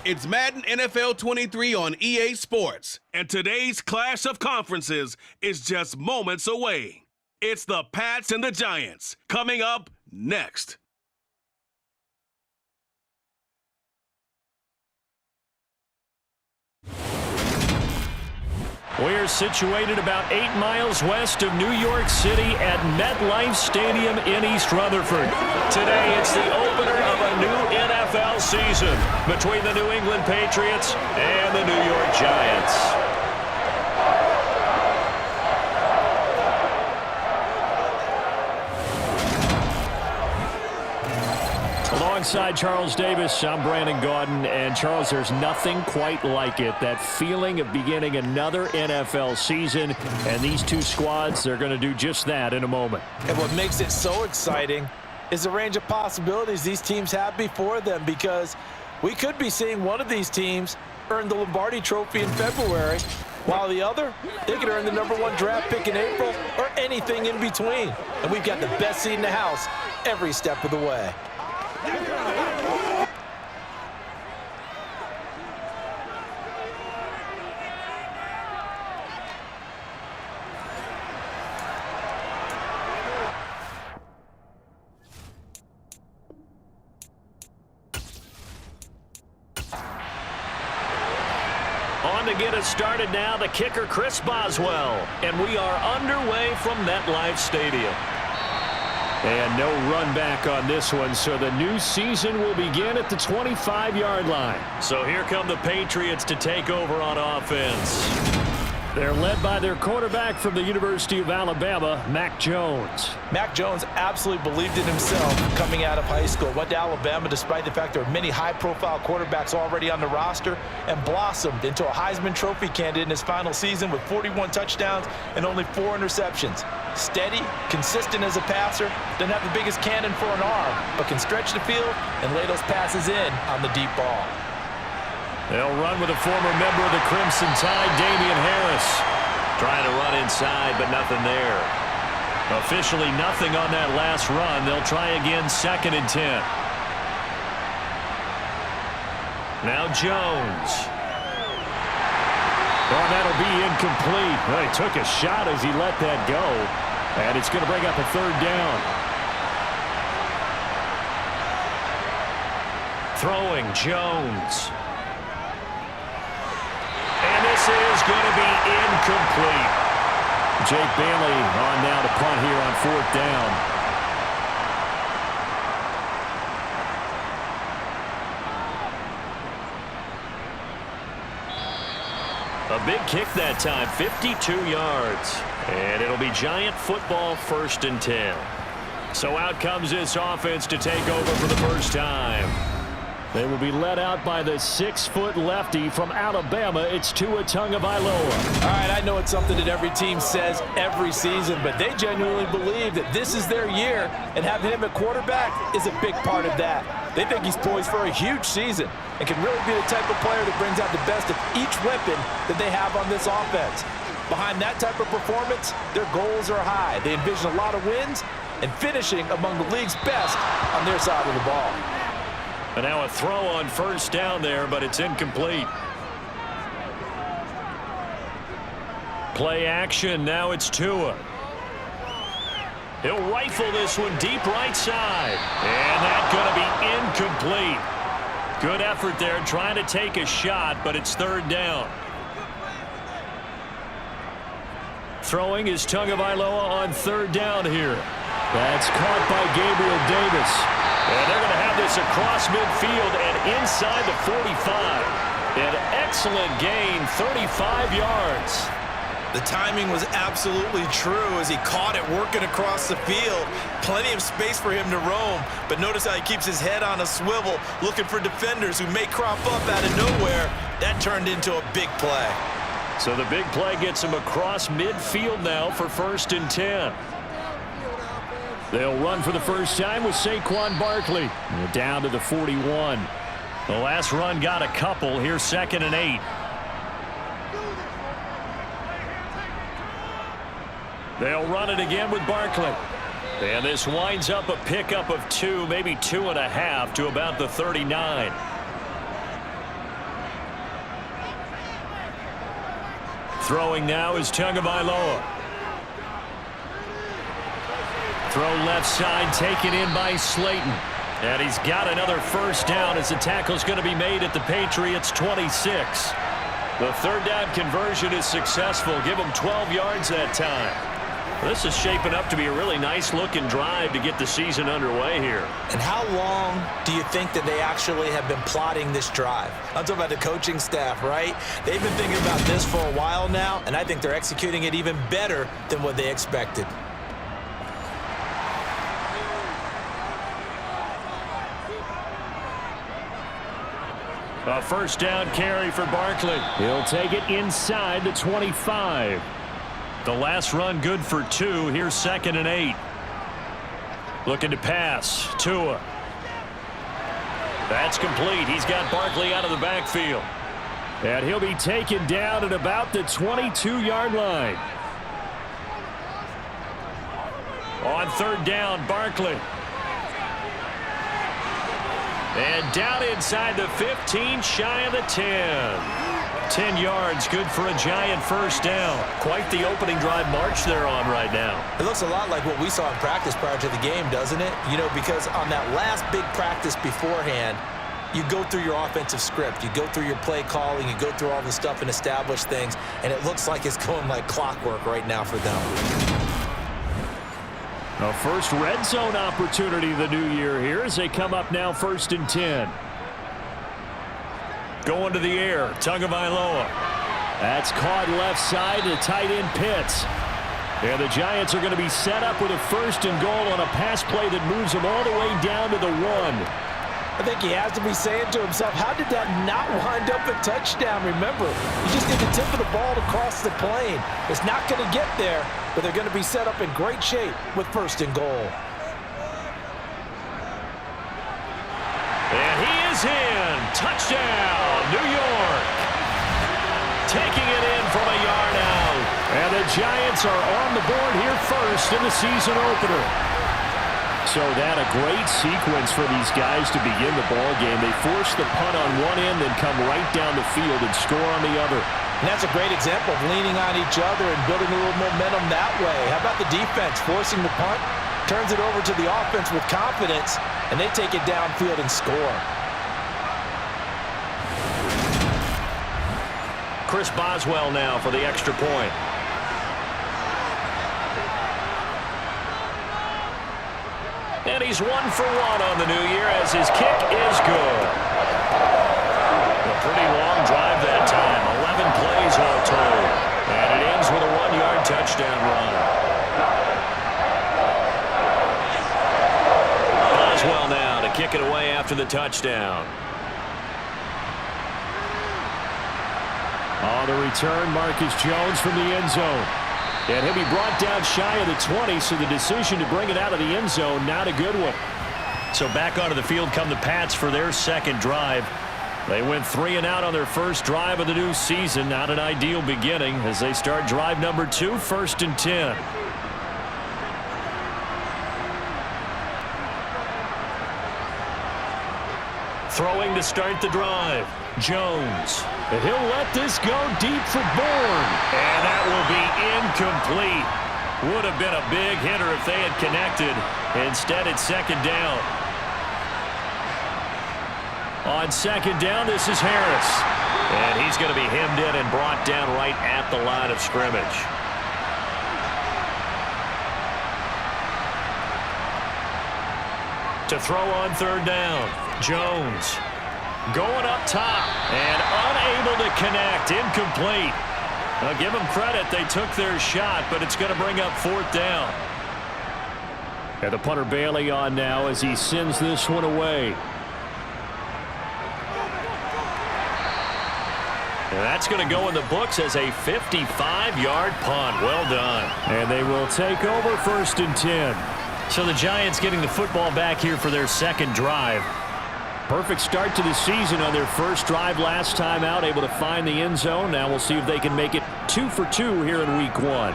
It's Madden NFL 23 on EA Sports, and today's clash of conferences is just moments away. It's the Pats and the Giants, coming up next. We're situated about 8 miles west of New York City at MetLife Stadium in East Rutherford. Today, it's the opener of a new NFL season between the New England Patriots and the New York Giants. Alongside Charles Davis, I'm Brandon Gaudin, and Charles, there's nothing quite like it. That feeling of beginning another NFL season, and these two squads, they're going to do just that in a moment. And what makes it so exciting is the range of possibilities these teams have before them, because we could be seeing one of these teams earn the Lombardi Trophy in February, while the other, they could earn the #1 draft pick in April or anything in between. And we've got the best seat in the house every step of the way. On to get us started now, the kicker Chris Boswell, and we are underway from MetLife Stadium. And no run back on this one, so the new season will begin at the 25-yard line. So here come the Patriots to take over on offense. They're led by their quarterback from the University of Alabama, Mac Jones. Mac Jones absolutely believed in himself coming out of high school. Went to Alabama despite the fact there are many high-profile quarterbacks already on the roster, and blossomed into a Heisman Trophy candidate in his final season with 41 touchdowns and only 4 interceptions. Steady, consistent as a passer, doesn't have the biggest cannon for an arm, but can stretch the field and lay those passes in on the deep ball. They'll run with a former member of the Crimson Tide, Damian Harris. Trying to run inside, but nothing there. Officially nothing on that last run. They'll try again, 2nd and 10. Now Jones. Oh, that'll be incomplete. Well, he took a shot as he let that go. And it's going to bring up a 3rd down. Throwing, Jones. And this is going to be incomplete. Jake Bailey on now to punt here on 4th down. A big kick that time, 52 yards. And it'll be Giant football, 1st and 10. So out comes this offense to take over for the first time. They will be led out by the 6-foot lefty from Alabama. It's Tua Tagovailoa. All right, I know it's something that every team says every season, but they genuinely believe that this is their year, and having him at quarterback is a big part of that. They think he's poised for a huge season and can really be the type of player that brings out the best of each weapon that they have on this offense. Behind that type of performance, their goals are high. They envision a lot of wins and finishing among the league's best on their side of the ball. And now a throw on 1st down there, but it's incomplete. Play action, now it's Tua. He'll rifle this one deep right side. And that's going to be incomplete. Good effort there trying to take a shot, but it's 3rd down. Throwing is Tagovailoa on 3rd down here. That's caught by Gabriel Davis. And they're going to have this across midfield and inside the 45. An excellent gain, 35 yards. The timing was absolutely true as he caught it working across the field. Plenty of space for him to roam, but notice how he keeps his head on a swivel, looking for defenders who may crop up out of nowhere. That turned into a big play. So the big play gets him across midfield now for 1st and 10. They'll run for the first time with Saquon Barkley. Down to the 41. The last run got a couple. Here's 2nd and 8. They'll run it again with Barkley. And this winds up a pickup of 2, maybe 2.5 to about the 39. Throwing now is Tagovailoa. Throw left side, taken in by Slayton. And he's got another first down as the tackle's going to be made at the Patriots' 26. The third down conversion is successful. Give them 12 yards that time. This is shaping up to be a really nice-looking drive to get the season underway here. And how long do you think that they actually have been plotting this drive? I'm talking about the coaching staff, right? They've been thinking about this for a while now, and I think they're executing it even better than what they expected. A first down carry for Barkley. He'll take it inside the 25. The last run good for 2. Here's 2nd and 8. Looking to pass. Tua. That's complete. He's got Barkley out of the backfield. And he'll be taken down at about the 22-yard line. On third down, Barkley. And down inside the 15, shy of the 10. 10 yards, good for a Giant first down. Quite the opening drive march they're on right now. It looks a lot like what we saw in practice prior to the game, doesn't it? You know, because on that last big practice beforehand, you go through your offensive script. You go through your play calling. You go through all the stuff and establish things. And it looks like it's going like clockwork right now for them. A first red zone opportunity the new year here as they come up now 1st and 10. Going to the air, Tagovailoa. That's caught left side to tight end Pitts. And the Giants are going to be set up with a 1st and goal on a pass play that moves them all the way down to the 1. I think he has to be saying to himself, how did that not wind up a touchdown? Remember, you just need the tip of the ball to cross the plane. It's not going to get there, but they're going to be set up in great shape with 1st and goal. And he is in. Touchdown, New York. Taking it in from a yard out. And the Giants are on the board here first in the season opener. So that a great sequence for these guys to begin the ball game. They force the punt on one end and come right down the field and score on the other. And that's a great example of leaning on each other and building a little momentum that way. How about the defense forcing the punt, turns it over to the offense with confidence, and they take it downfield and score. Chris Boswell now for the extra point. And he's 1 for 1 on the new year as his kick is good. A pretty long drive that time. 11 plays all told. And it ends with a 1-yard touchdown run. Boswell now to kick it away after the touchdown. On the return, Marcus Jones from the end zone. And he'll be brought down shy of the 20, so the decision to bring it out of the end zone, not a good one. So back onto the field come the Pats for their second drive. They went 3 and out on their first drive of the new season. Not an ideal beginning as they start drive number 2, 1st and 10. Throwing to start the drive. Jones. And he'll let this go deep for Bourne. And that will be incomplete. Would have been a big hitter if they had connected. Instead, it's 2nd down. On 2nd down, this is Harris. And he's going to be hemmed in and brought down right at the line of scrimmage. To throw on 3rd down, Jones. Going up top and unable to connect. Incomplete. I'll give them credit. They took their shot, but it's going to bring up 4th down. And the punter Bailey on now as he sends this one away. And that's going to go in the books as a 55-yard punt. Well done. And they will take over 1st and 10. So the Giants getting the football back here for their second drive. Perfect start to the season on their first drive last time out, able to find the end zone. Now we'll see if they can make it 2 for 2 here in week 1.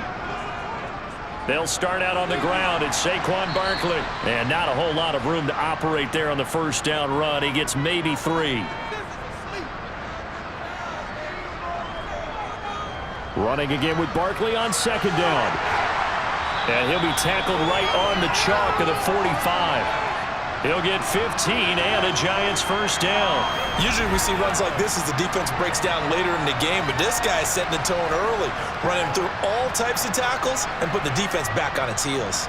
They'll start out on the ground. It's Saquon Barkley. And not a whole lot of room to operate there on the first down run. He gets maybe 3. Running again with Barkley on second down. And he'll be tackled right on the chalk of the 45. He'll get 15 and a Giants first down. Usually we see runs like this as the defense breaks down later in the game, but this guy is setting the tone early, running through all types of tackles and put the defense back on its heels.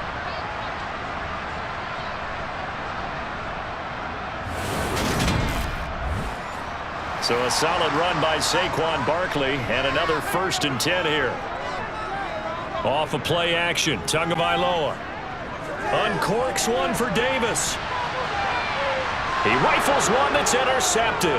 So a solid run by Saquon Barkley and another 1st and 10 here. Off of play action, Tagovailoa uncorks one for Davis. He rifles one that's intercepted.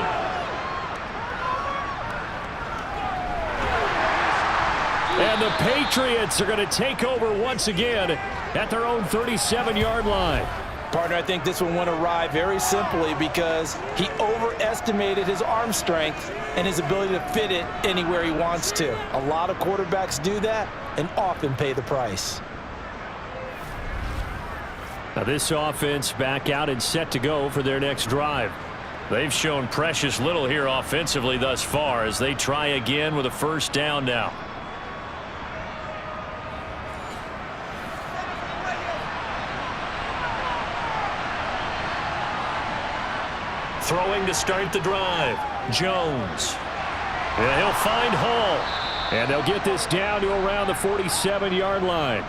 And the Patriots are going to take over once again at their own 37-yard line. Partner, I think this one went awry very simply because he overestimated his arm strength and his ability to fit it anywhere he wants to. A lot of quarterbacks do that and often pay the price. Now this offense back out and set to go for their next drive. They've shown precious little here offensively thus far as they try again with a first down now. Throwing to start the drive, Jones. And he'll find Hall. And they'll get this down to around the 47-yard line.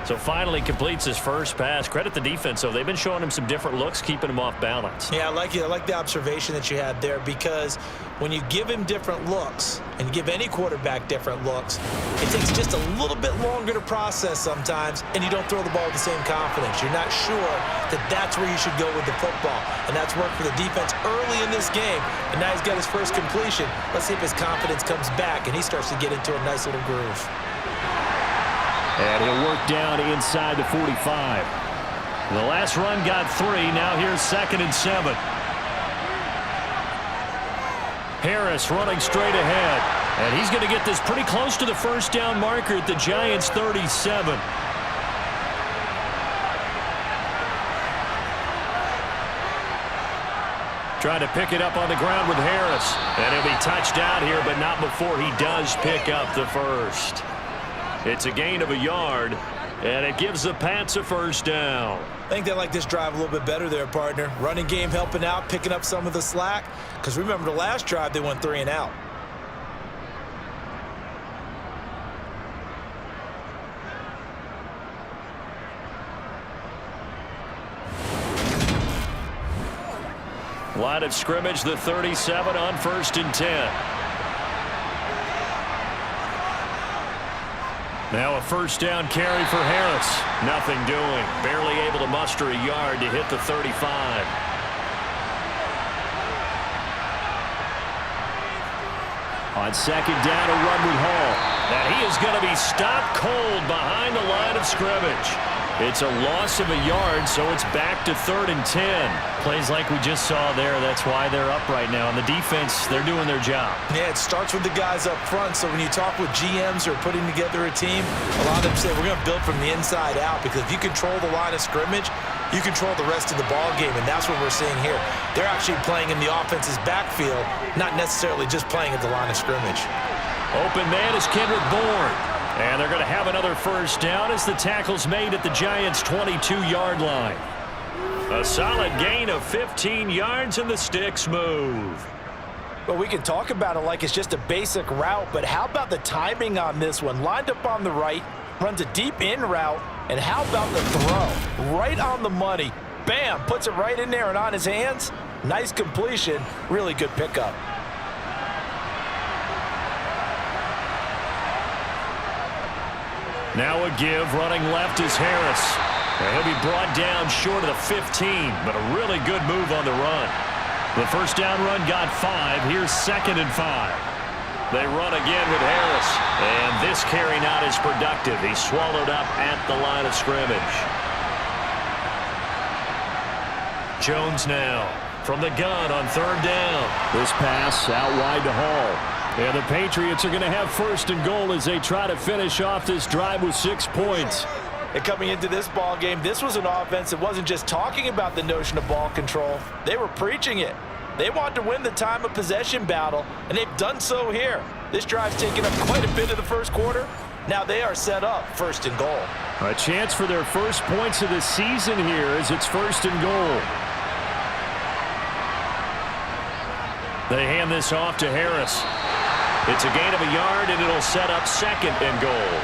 So finally completes his first pass. Credit the defense, though. They've been showing him some different looks, keeping him off balance. Yeah, I like it. I like the observation that you had there because when you give him different looks and you give any quarterback different looks, it takes just a little bit longer to process sometimes, and you don't throw the ball with the same confidence. You're not sure that that's where you should go with the football, and that's worked for the defense early in this game, and now he's got his first completion. Let's see if his confidence comes back and he starts to get into a nice little groove. And he'll work down inside the 45. The last run got 3. Now here's 2nd and 7. Harris running straight ahead. And he's going to get this pretty close to the first down marker at the Giants' 37. Trying to pick it up on the ground with Harris. And he'll be touched down here, but not before he does pick up the first. It's a gain of a yard, and it gives the Pats a first down. I think they like this drive a little bit better there, partner. Running game helping out, picking up some of the slack. Because remember the last drive, they went 3 and out. Line of scrimmage, the 37 on 1st and 10. Now a first down carry for Harris. Nothing doing. Barely able to muster a yard to hit the 35. On second down, a run with Hall. And he is going to be stopped cold behind the line of scrimmage. It's a loss of a yard, so it's back to 3rd and 10. Plays like we just saw there. That's why they're up right now. And the defense, they're doing their job. Yeah, it starts with the guys up front. So when you talk with GMs who are putting together a team, a lot of them say we're going to build from the inside out because if you control the line of scrimmage, you control the rest of the ball game, and that's what we're seeing here. They're actually playing in the offense's backfield, not necessarily just playing at the line of scrimmage. Open man is Kendrick Bourne. And they're going to have another first down as the tackle's made at the Giants' 22-yard line. A solid gain of 15 yards, and the sticks move. Well, we can talk about it like it's just a basic route, but how about the timing on this one? Lined up on the right, runs a deep in route, and how about the throw? Right on the money. Bam, puts it right in there and on his hands. Nice completion, really good pickup. Now a give, running left is Harris. And he'll be brought down short of the 15, but a really good move on the run. The first down run got 5. Here's 2nd and 5. They run again with Harris. And this carry not as productive. He's swallowed up at the line of scrimmage. Jones now from the gun on 3rd down. This pass out wide to Hall. And the Patriots are going to have 1st and goal as they try to finish off this drive with 6 points. And coming into this ball game, this was an offense that wasn't just talking about the notion of ball control. They were preaching it. They want to win the time of possession battle, and they've done so here. This drive's taken up quite a bit of the first quarter. Now they are set up first and goal. A chance for their first points of the season here as it's first and goal. They hand this off to Harris. It's a gain of a yard, and it'll set up second and goal.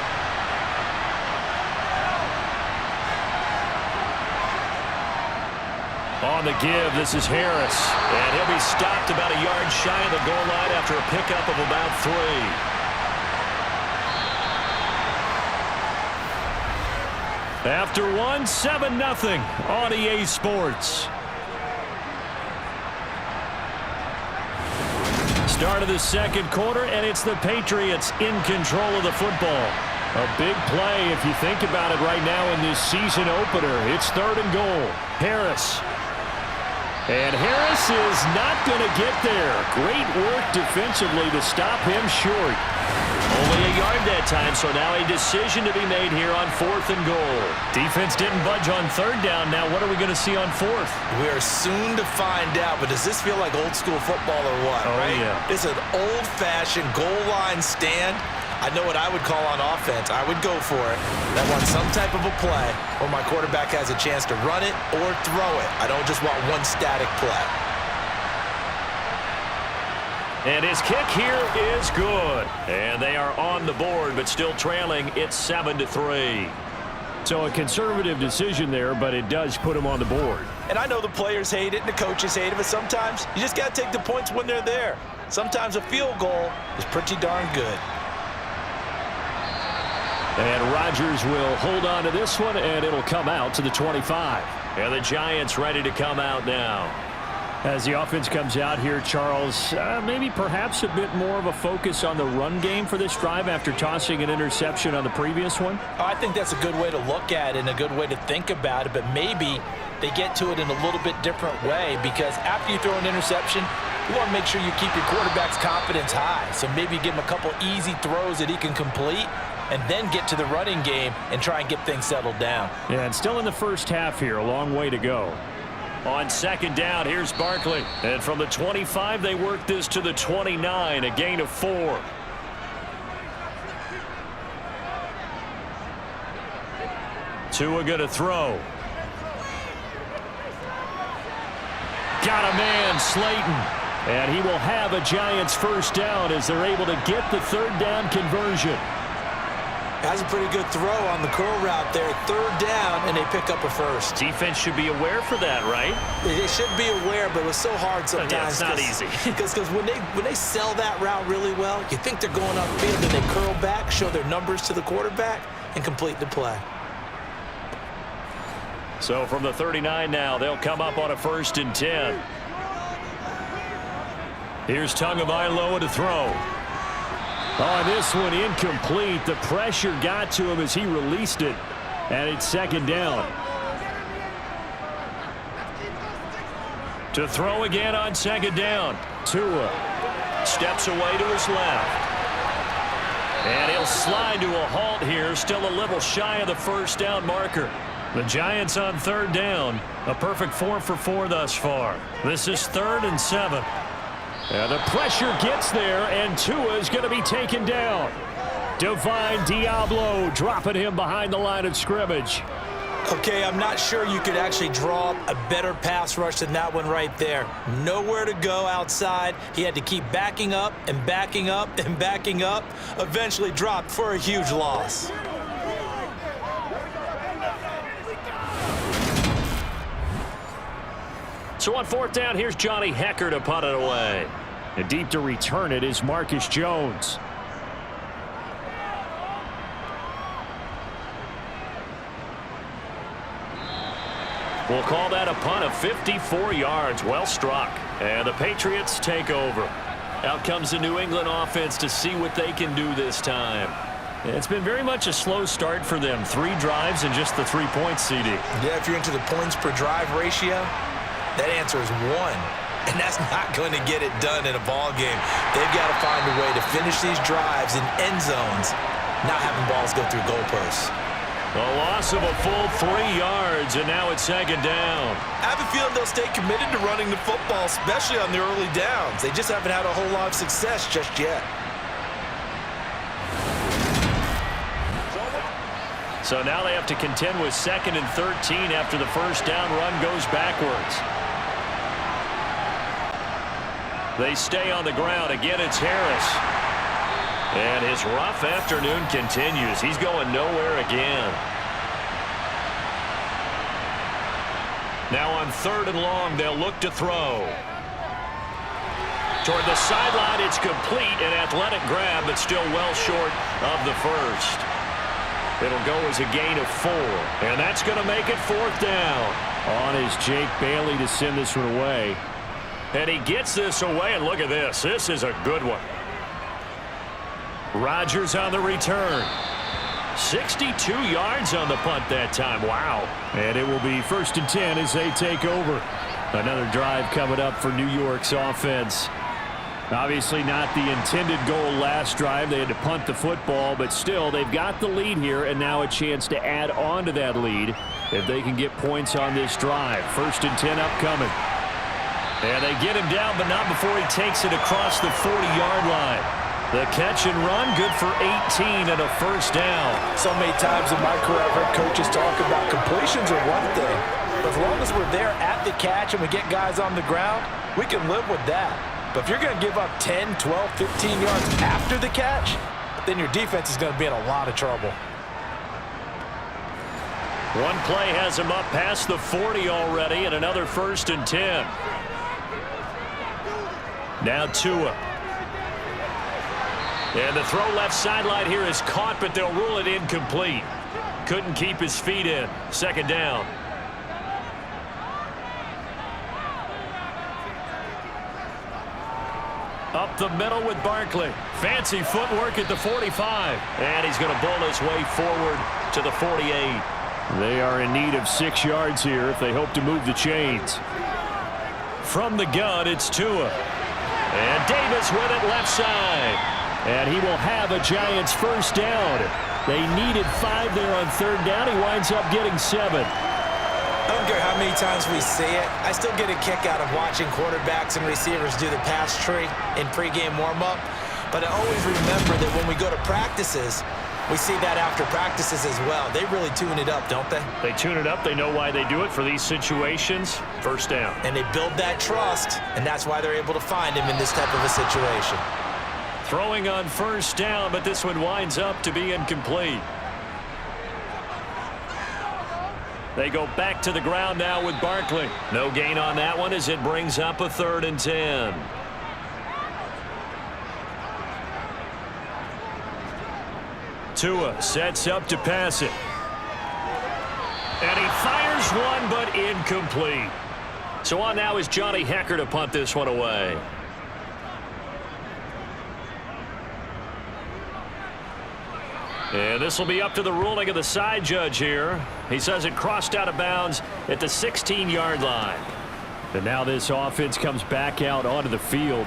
On the give, this is Harris. And he'll be stopped about a yard shy of the goal line after a pickup of about 3. After 7-0 on EA Sports. Start of the second quarter, and it's the Patriots in control of the football. A big play if you think about it right now in this season opener. It's third and goal. Harris. And Harris is not going to get there. Great work defensively to stop him short. Only a yard that time, so now a decision to be made here on fourth and goal. Defense didn't budge on third down. Now what are we going to see on fourth? We are soon to find out, but does this feel like old school football or what, right? Yeah. It's an old-fashioned goal line stand. I know what I would call on offense. I would go for it. I want some type of a play where my quarterback has a chance to run it or throw it. I don't just want one static play. And his kick here is good. And they are on the board, but still trailing. It's 7-3. So a conservative decision there, but it does put him on the board. And I know the players hate it and the coaches hate it, but sometimes you just got to take the points when they're there. Sometimes a field goal is pretty darn good. And Rodgers will hold on to this one, and it'll come out to the 25. And the Giants ready to come out now. As the offense comes out here, Charles, maybe perhaps a bit more of a focus on the run game for this drive after tossing an interception on the previous one? I think that's a good way to look at it and a good way to think about it, but maybe they get to it in a little bit different way, because after you throw an interception, you want to make sure you keep your quarterback's confidence high. So maybe give him a couple easy throws that he can complete, and then get to the running game and try and get things settled down. Yeah, and still in the first half here, a long way to go. On second down, here's Barkley. And from the 25, they work this to the 29, a gain of 4. Tua going to throw. Got a man, Slayton. And he will have a Giants first down as they're able to get the third down conversion. That's a pretty good throw on the curl route there. Third down, and they pick up a first. Defense should be aware for that, right? They should be aware, but it's so hard sometimes. Yeah, it's not easy. Because when they sell that route really well, you think they're going upfield, and they curl back, show their numbers to the quarterback, and complete the play. So from the 39 now, they'll come up on a 1st and 10. Here's Tagovailoa to throw. On this one, incomplete. The pressure got to him as he released it, and it's second down. To throw again on second down. Tua steps away to his left. And he'll slide to a halt here, still a little shy of the first down marker. The Giants on third down, a perfect 4 for 4 thus far. This is 3rd and 7. And the pressure gets there, and Tua is going to be taken down. Divine Diablo dropping him behind the line of scrimmage. Okay, I'm not sure you could actually draw up a better pass rush than that one right there. Nowhere to go outside. He had to keep backing up and backing up and backing up. Eventually dropped for a huge loss. So on 4th down, here's Johnny Hecker to punt it away. And deep to return it is Marcus Jones. We'll call that a punt of 54 yards. Well struck. And the Patriots take over. Out comes the New England offense to see what they can do this time. It's been very much a slow start for them. 3 drives and just the 3 points, CD. Yeah, if you're into the points per drive ratio, that answer is 1, and that's not going to get it done in a ball game. They've got to find a way to finish these drives in end zones, not having balls go through goalposts. A loss of a full 3 yards, and now it's second down. I have a feeling they'll stay committed to running the football, especially on the early downs. They just haven't had a whole lot of success just yet. So now they have to contend with 2nd and 13 after the first down run goes backwards. They stay on the ground. Again, it's Harris. And his rough afternoon continues. He's going nowhere again. Now on 3rd and long, they'll look to throw. Toward the sideline, it's complete. An athletic grab, but still well short of the first. It'll go as a gain of 4. And that's going to make it 4th down. On is Jake Bailey to send this one away. And he gets this away, and look at this. This is a good one. Rodgers on the return. 62 yards on the punt that time. Wow. And it will be 1st and 10 as they take over. Another drive coming up for New York's offense. Obviously not the intended goal last drive. They had to punt the football, but still they've got the lead here, and now a chance to add on to that lead if they can get points on this drive. 1st and 10 upcoming. And they get him down, but not before he takes it across the 40-yard line. The catch and run, good for 18 and a 1st down. So many times in my career I've heard coaches talk about completions are one thing, but as long as we're there at the catch and we get guys on the ground, we can live with that. But if you're going to give up 10, 12, 15 yards after the catch, then your defense is going to be in a lot of trouble. One play has him up past the 40 already, and another 1st and 10. Now Tua. And the throw left sideline here is caught, but they'll rule it incomplete. Couldn't keep his feet in. 2nd down. Up the middle with Barkley. Fancy footwork at the 45. And he's going to bowl his way forward to the 48. They are in need of 6 yards here if they hope to move the chains. From the gun, it's Tua. And Davis with it left side. And he will have a Giants 1st down. They needed 5 there on 3rd down. He winds up getting 7. I don't care how many times we see it. I still get a kick out of watching quarterbacks and receivers do the pass tree in pregame warm-up. But I always remember that when we go to practices, we see that after practices as well. They really tune it up, don't they? They tune it up. They know why they do it for these situations. 1st down. And they build that trust, and that's why they're able to find him in this type of a situation. Throwing on 1st down, but this one winds up to be incomplete. They go back to the ground now with Barkley. No gain on that one as it brings up a 3rd and 10. Tua sets up to pass it. And he fires one, but incomplete. So on now is Johnny Hecker to punt this one away. And this will be up to the ruling of the side judge here. He says it crossed out of bounds at the 16-yard line. And now this offense comes back out onto the field.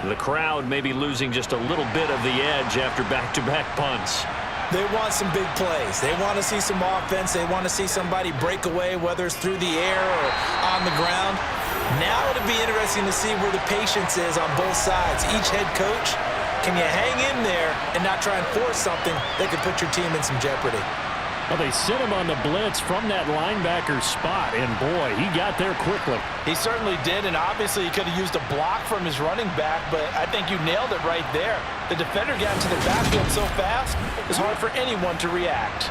The crowd may be losing just a little bit of the edge after back-to-back punts. They want some big plays. They want to see some offense. They want to see somebody break away, whether it's through the air or on the ground. Now it'll be interesting to see where the patience is on both sides. Each head coach, can you hang in there and not try and force something that could put your team in some jeopardy? Well, they sent him on the blitz from that linebacker spot, and boy, he got there quickly. He certainly did, and obviously he could have used a block from his running back, but I think you nailed it right there. The defender got into the backfield so fast, it's hard for anyone to react.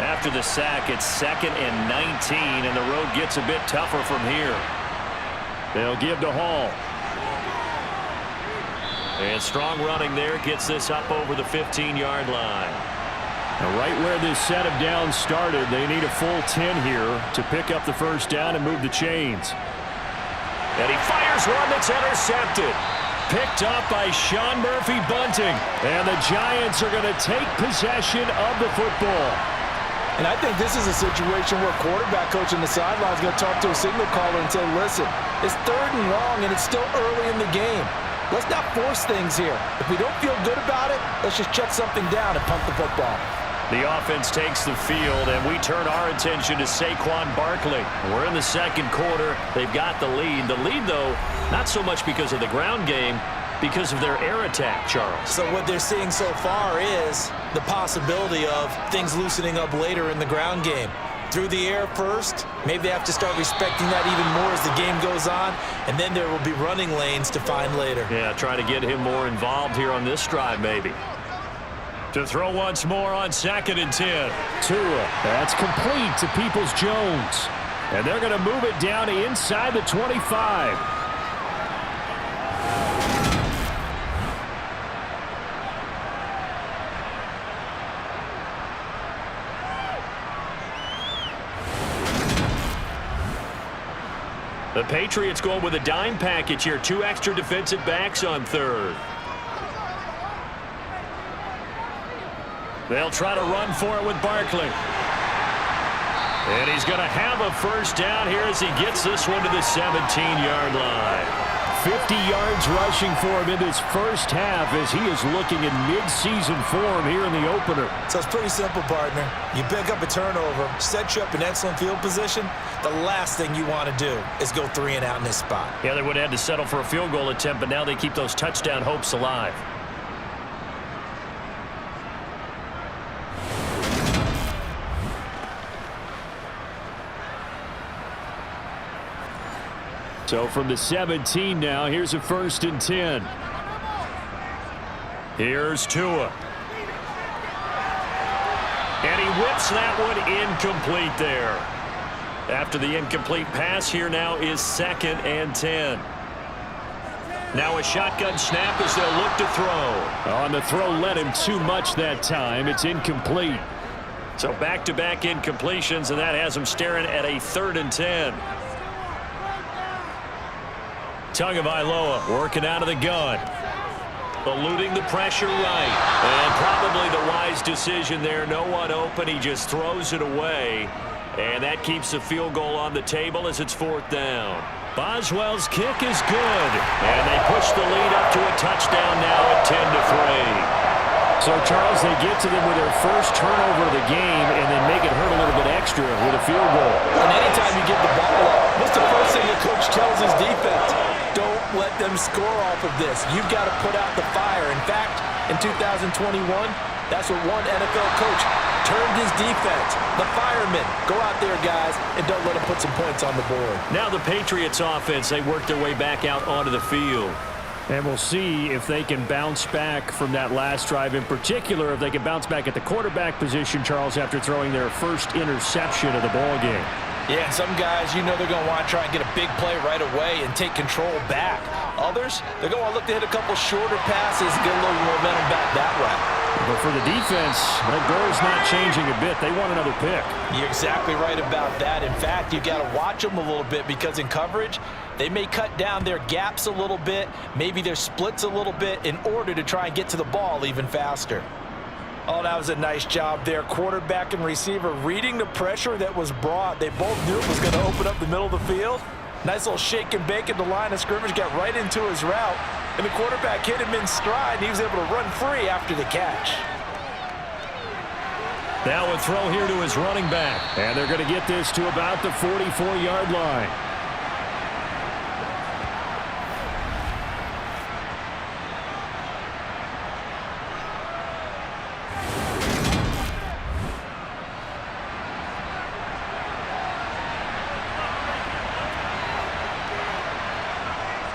After the sack, it's 2nd and 19, and the road gets a bit tougher from here. They'll give to Hall. And strong running there gets this up over the 15-yard line. Now right where this set of downs started, they need a full 10 here to pick up the 1st down and move the chains. And he fires one that's intercepted. Picked up by Sean Murphy-Bunting. And the Giants are going to take possession of the football. And I think this is a situation where quarterback coach on the sideline is going to talk to a signal caller and say, listen, it's 3rd and long and it's still early in the game. Let's not force things here. If we don't feel good about it, let's just check something down and punt the football. The offense takes the field, and we turn our attention to Saquon Barkley. We're in the second quarter. They've got the lead. The lead, though, not so much because of the ground game, because of their air attack, Charles. So what they're seeing so far is the possibility of things loosening up later in the ground game. Through the air first, maybe they have to start respecting that even more as the game goes on, and then there will be running lanes to find later. Yeah, try to get him more involved here on this drive, maybe. To throw once more on 2nd and 10. Tua, that's complete to Peoples-Jones. And they're going to move it down to inside the 25. The Patriots going with a dime package here. 2 extra defensive backs on 3rd. They'll try to run for it with Barkley. And he's going to have a first down here as he gets this one to the 17-yard line. 50 yards rushing for him in this first half as he is looking in mid-season form here in the opener. So it's pretty simple, partner. You pick up a turnover, set you up in excellent field position. The last thing you want to do is go 3 and out in this spot. Yeah, they would have had to settle for a field goal attempt, but now they keep those touchdown hopes alive. So from the 17 now, here's a 1st and 10. Here's Tua. And he whips that one incomplete there. After the incomplete pass, here now is 2nd and 10. Now a shotgun snap as they'll look to throw. On the throw, led him too much that time. It's incomplete. So back-to-back incompletions, and that has him staring at a 3rd and 10. Tagovailoa working out of the gun. Eluding the pressure right. And probably the wise decision there. No one open. He just throws it away. And that keeps the field goal on the table as it's 4th down. Boswell's kick is good. And they push the lead up to a touchdown now at 10-3. So, Charles, they get to them with their first turnover of the game and then make it hurt a little bit extra with a field goal. And anytime you give the ball up, what's the first thing the coach tells his defense? Don't let them score off of this. You've got to put out the fire. In fact, in 2021, that's what one NFL coach turned his defense. The firemen. Go out there, guys, and don't let them put some points on the board. Now the Patriots offense, they work their way back out onto the field. And we'll see if they can bounce back from that last drive. In particular, if they can bounce back at the quarterback position, Charles, after throwing their first interception of the ball game. Yeah, and some guys, you know they're going to want to try and get a big play right away and take control back. Others, they're going to want to look to hit a couple shorter passes and get a little momentum back that way. But for the defense, that goal's not changing a bit. They want another pick. You're exactly right about that. In fact, you've got to watch them a little bit because in coverage, they may cut down their gaps a little bit, maybe their splits a little bit in order to try and get to the ball even faster. Oh, that was a nice job there. Quarterback and receiver reading the pressure that was brought. They both knew it was going to open up the middle of the field. Nice little shake and bake at the line of scrimmage, got right into his route. And the quarterback hit him in stride, and he was able to run free after the catch. Now a throw here to his running back. And they're going to get this to about the 44-yard line.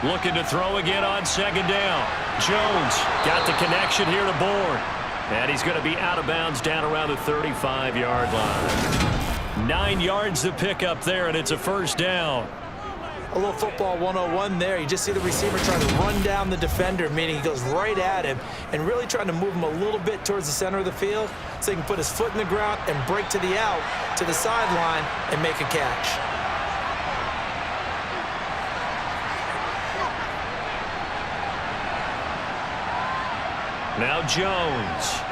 Looking to throw again on 2nd down. Jones got the connection here to Bourne. And he's going to be out of bounds down around the 35-yard line. 9 yards to pick up there, and it's a 1st down. A little football 101 there. You just see the receiver trying to run down the defender, meaning he goes right at him and really trying to move him a little bit towards the center of the field so he can put his foot in the ground and break to the out, to the sideline, and make a catch. Now Jones.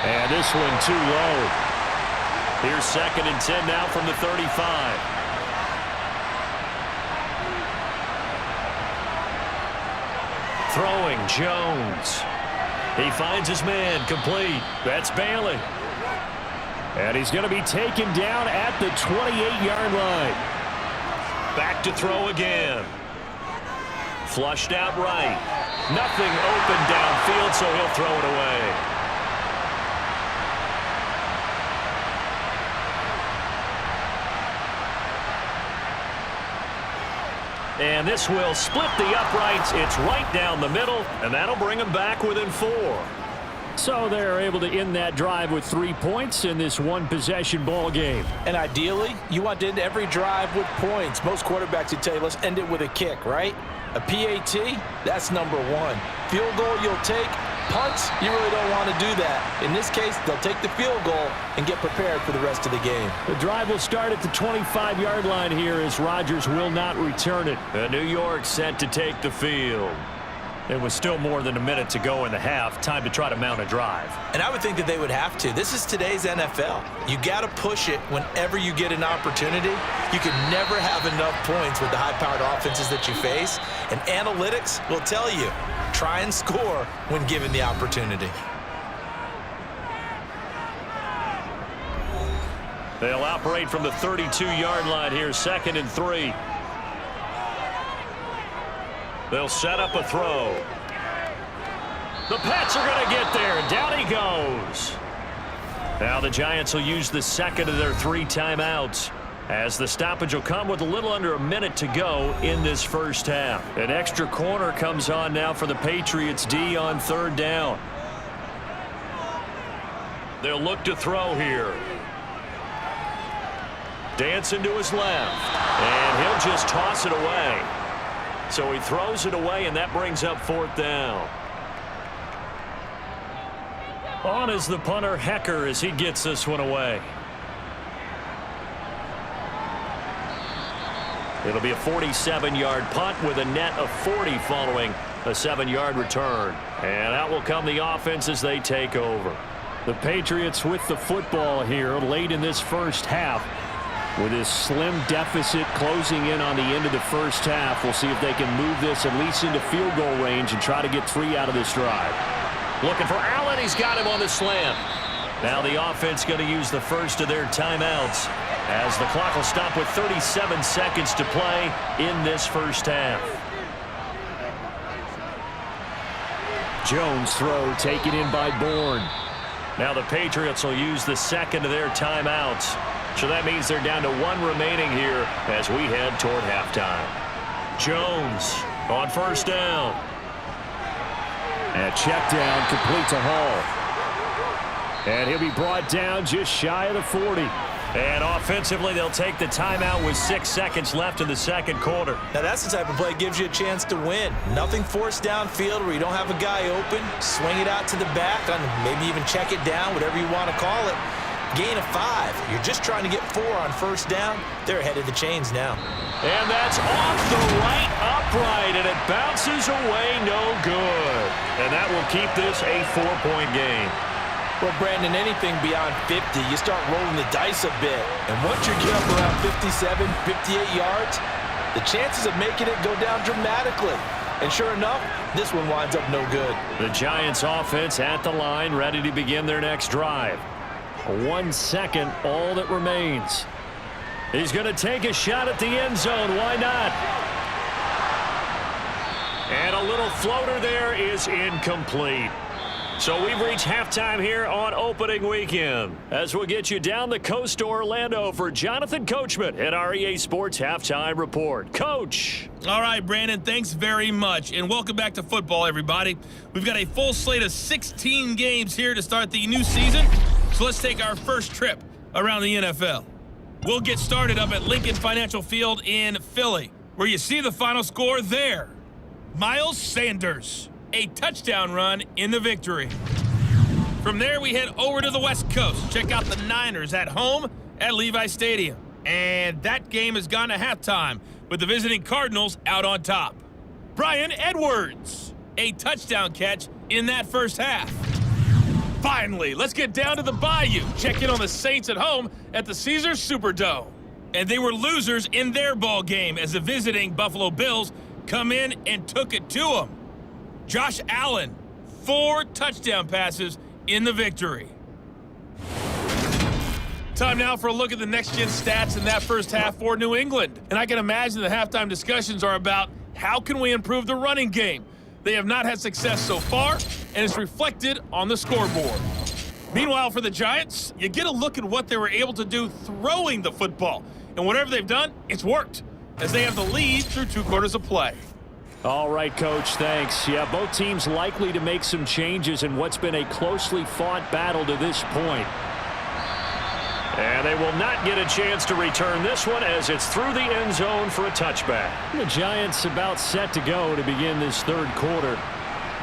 And this one too low. Here's 2nd and 10 now from the 35. Throwing Jones. He finds his man, complete. That's Bailey. And he's going to be taken down at the 28-yard line. Back to throw again. Flushed out right. Nothing open downfield, so he'll throw it away. And this will split the uprights. It's right down the middle, and that'll bring them back within 4. So they're able to end that drive with 3 points in this one-possession ball game. And ideally, you want to end every drive with points. Most quarterbacks would tell you, let's end it with a kick, right? A PAT, that's number 1. Field goal you'll take. Punts, you really don't want to do that. In this case, they'll take the field goal and get prepared for the rest of the game. The drive will start at the 25-yard line here as Rodgers will not return it. New York set to take the field. It was still more than a minute to go in the half. Time to try to mount a drive. And I would think that they would have to. This is today's NFL. You got to push it whenever you get an opportunity. You can never have enough points with the high-powered offenses that you face. And analytics will tell you, try and score when given the opportunity. They'll operate from the 32-yard line here, 2nd and 3. They'll set up a throw. The Pats are going to get there, and down he goes. Now the Giants will use the second of their 3 timeouts, as the stoppage will come with a little under a minute to go in this first half. An extra corner comes on now for the Patriots D on 3rd down. They'll look to throw here. Dancing to his left, and he'll just toss it away. So he throws it away, and that brings up 4th down. On is the punter, Hecker, as he gets this one away. It'll be a 47-yard punt with a net of 40 following a 7-yard return. And out will come the offense as they take over. The Patriots with the football here late in this first half. With this slim deficit closing in on the end of the first half, we'll see if they can move this at least into field goal range and try to get 3 out of this drive. Looking for Allen. He's got him on the slant. Now the offense going to use the first of their timeouts as the clock will stop with 37 seconds to play in this first half. Jones throw taken in by Bourne. Now the Patriots will use the second of their timeouts. So that means they're down to 1 remaining here as we head toward halftime. Jones on 1st down. And check down complete to Hall. And he'll be brought down just shy of the 40. And offensively, they'll take the timeout with 6 seconds left in the second quarter. Now that's the type of play that gives you a chance to win. Nothing forced downfield where you don't have a guy open. Swing it out to the back, maybe even check it down, whatever you want to call it. Gain of 5. You're just trying to get 4 on 1st down. They're ahead of the chains now. And that's off the right upright, and it bounces away no good. And that will keep this a 4-point game. Well, Brandon, anything beyond 50, you start rolling the dice a bit. And once you get up around 57, 58 yards, the chances of making it go down dramatically. And sure enough, this one winds up no good. The Giants offense at the line, ready to begin their next drive. 1 second, all that remains. He's going to take a shot at the end zone. Why not? And a little floater there is incomplete. So we've reached halftime here on opening weekend. As we'll get you down the coast to Orlando for Jonathan Coachman at our EA Sports Halftime Report. Coach. All right, Brandon, thanks very much. And welcome back to football, everybody. We've got a full slate of 16 games here to start the new season. So let's take our first trip around the NFL. We'll get started up at Lincoln Financial Field in Philly, where you see the final score there. Miles Sanders, a touchdown run in the victory. From there, we head over to the West Coast. Check out the Niners at home at Levi Stadium. And that game has gone to halftime with the visiting Cardinals out on top. Bryan Edwards, a touchdown catch in that first half. Finally, let's get down to the Bayou. Check in on the Saints at home at the Caesars Superdome. And they were losers in their ball game as the visiting Buffalo Bills come in and took it to them. Josh Allen, 4 touchdown passes in the victory. Time now for a look at the next-gen stats in that first half for New England. And I can imagine the halftime discussions are about how can we improve the running game. They have not had success so far, and it's reflected on the scoreboard. Meanwhile, for the Giants, you get a look at what they were able to do throwing the football. And whatever they've done, it's worked, as they have the lead through 2 quarters of play. All right, Coach, thanks. Yeah, both teams likely to make some changes in what's been a closely fought battle to this point. And they will not get a chance to return this one as it's through the end zone for a touchback. The Giants about set to go to begin this third quarter.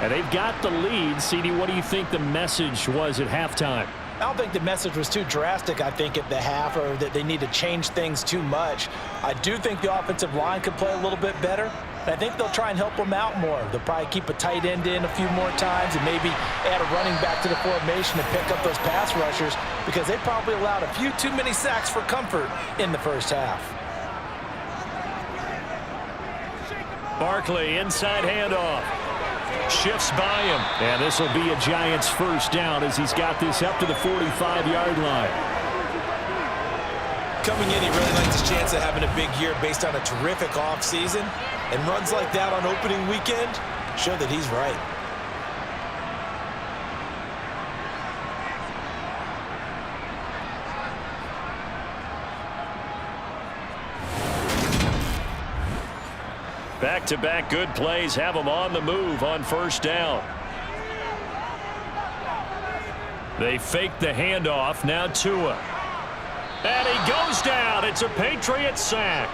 And they've got the lead. CD, what do you think the message was at halftime? I don't think the message was too drastic, I think, at the half, or that they need to change things too much. I do think the offensive line could play a little bit better. And I think they'll try and help them out more. They'll probably keep a tight end in a few more times and maybe add a running back to the formation to pick up those pass rushers, because they probably allowed a few too many sacks for comfort in the first half. Barkley, inside handoff. Shifts by him. And this will be a Giants first down as he's got this up to the 45-yard line. Coming in, he really likes his chance of having a big year based on a terrific offseason. And runs like that on opening weekend show that he's right. Back-to-back good plays have them on the move on first down. They fake the handoff. Now Tua. And he goes down. It's a Patriots sack.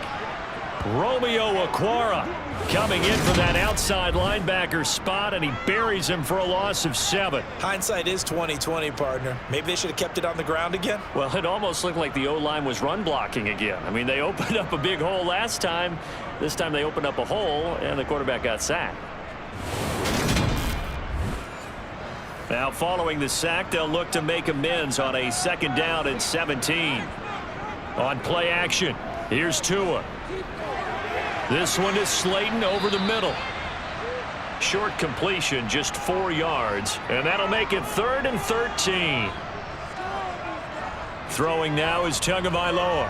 Romeo Okwara coming in for that outside linebacker spot, and he buries him for a loss of 7. Hindsight is 20/20, partner. Maybe they should have kept it on the ground again. Well, it almost looked like the O-line was run blocking again. I mean, they opened up a big hole last time. This time they opened up a hole, and the quarterback got sacked. Now, following the sack, they'll look to make amends on a 2nd down and 17. On play action, here's Tua. This one is Slayton over the middle. Short completion, just 4 yards, and that'll make it 3rd and 13. Throwing now is Tagovailoa.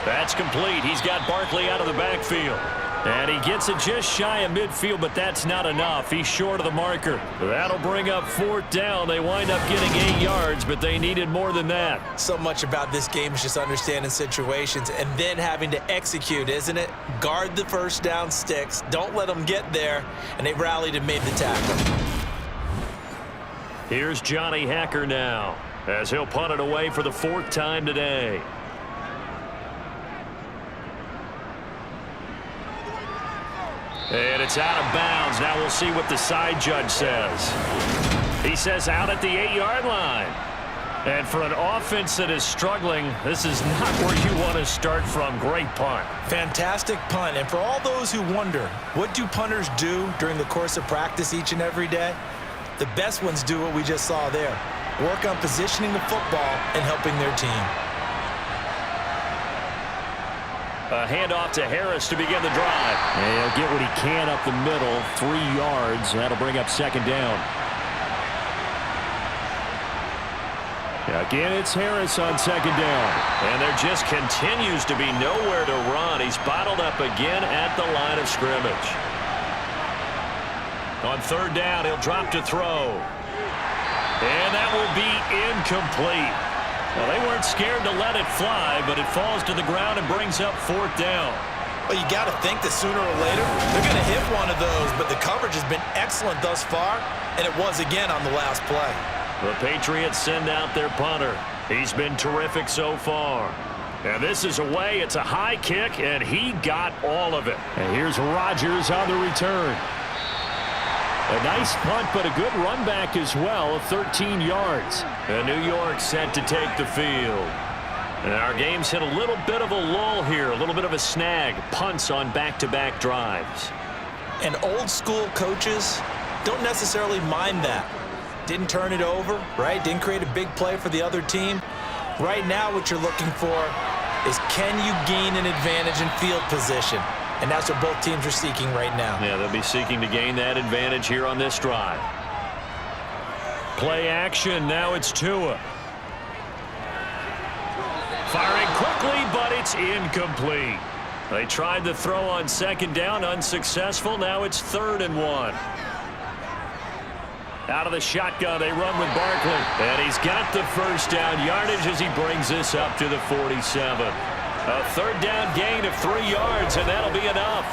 That's complete. He's got Barkley out of the backfield. And he gets it just shy of midfield, but that's not enough. He's short of the marker. That'll bring up 4th down. They wind up getting 8 yards, but they needed more than that. So much about this game is just understanding situations and then having to execute, isn't it? Guard the first down sticks. Don't let them get there. And they rallied and made the tackle. Here's Johnny Hacker now, as he'll punt it away for the 4th time today. And it's out of bounds. Now we'll see what the side judge says. He says out at the 8-yard line. And for an offense that is struggling, this is not where you want to start from. Great punt. Fantastic punt. And for all those who wonder, what do punters do during the course of practice each and every day? The best ones do what we just saw there. Work on positioning the football and helping their team. A handoff to Harris to begin the drive. And he'll get what he can up the middle, 3 yards. That'll bring up 2nd down. Again, it's Harris on 2nd down. And there just continues to be nowhere to run. He's bottled up again at the line of scrimmage. On 3rd down, he'll drop to throw. And that will be incomplete. Well, they weren't scared to let it fly, but it falls to the ground and brings up 4th down. Well, you got to think that sooner or later they're going to hit one of those, but the coverage has been excellent thus far, and it was again on the last play. The Patriots send out their punter. He's been terrific so far. And this is away. It's a high kick, and he got all of it. And here's Rodgers on the return. A nice punt, but a good run back as well of 13 yards. And New York set to take the field. And our game's hit a little bit of a lull here, a little bit of a snag. Punts on back-to-back drives. And old school coaches don't necessarily mind that. Didn't turn it over, right? Didn't create a big play for the other team. Right now what you're looking for is, can you gain an advantage in field position? and that's what both teams are seeking right now. Yeah, they'll be seeking to gain that advantage here on this drive. Play action. Now it's Tua. Firing quickly, but it's incomplete. They tried the throw on second down, unsuccessful. Now it's 3rd and 1. Out of the shotgun, they run with Barkley. And he's got the first down yardage as he brings this up to the 47. A 3rd down gain of 3 yards, and that'll be enough.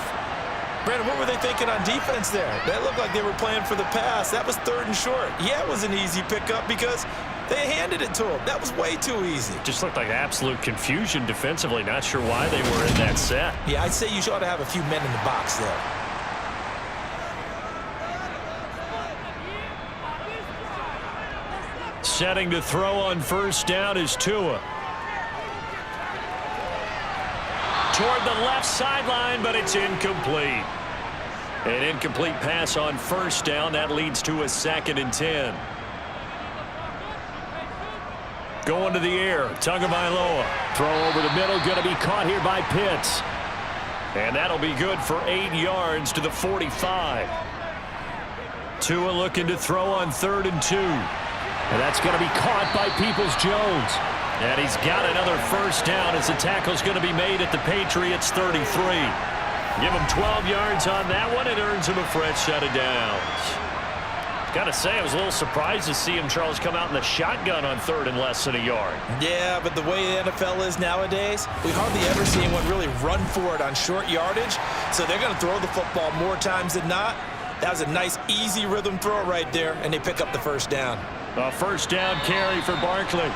Brandon, what were they thinking on defense there? That looked like they were playing for the pass. That was 3rd and short. Yeah, it was an easy pickup because they handed it to him. That was way too easy. Just looked like absolute confusion defensively. Not sure why they were in that set. Yeah, I'd say you ought to have a few men in the box there. Setting to throw on first down is Tua. Toward the left sideline, but it's incomplete. An incomplete pass on first down. That leads to a 2nd and 10. Going to the air. Tagovailoa. Throw over the middle. Going to be caught here by Pitts. And that'll be good for 8 yards to the 45. Tua looking to throw on 3rd and 2. And that's going to be caught by Peoples-Jones. And he's got another first down as the tackle's going to be made at the Patriots 33. Give him 12 yards on that one. It earns him a fresh set of downs. Got to say, I was a little surprised to see him, Charles, come out in the shotgun on 3rd and less than a yard. Yeah, but the way the NFL is nowadays, we hardly ever see anyone really run for it on short yardage. So they're going to throw the football more times than not. That was a nice, easy rhythm throw right there, and they pick up the first down. A first down carry for Barkley.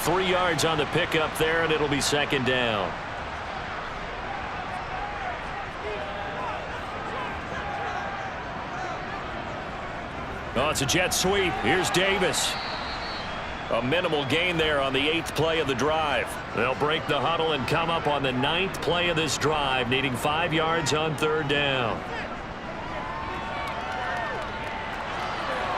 3 yards on the pickup there, and it'll be 2nd down. Oh, it's a jet sweep. Here's Davis. A minimal gain there on the 8th play of the drive. They'll break the huddle and come up on the 9th play of this drive, needing 5 yards on 3rd down.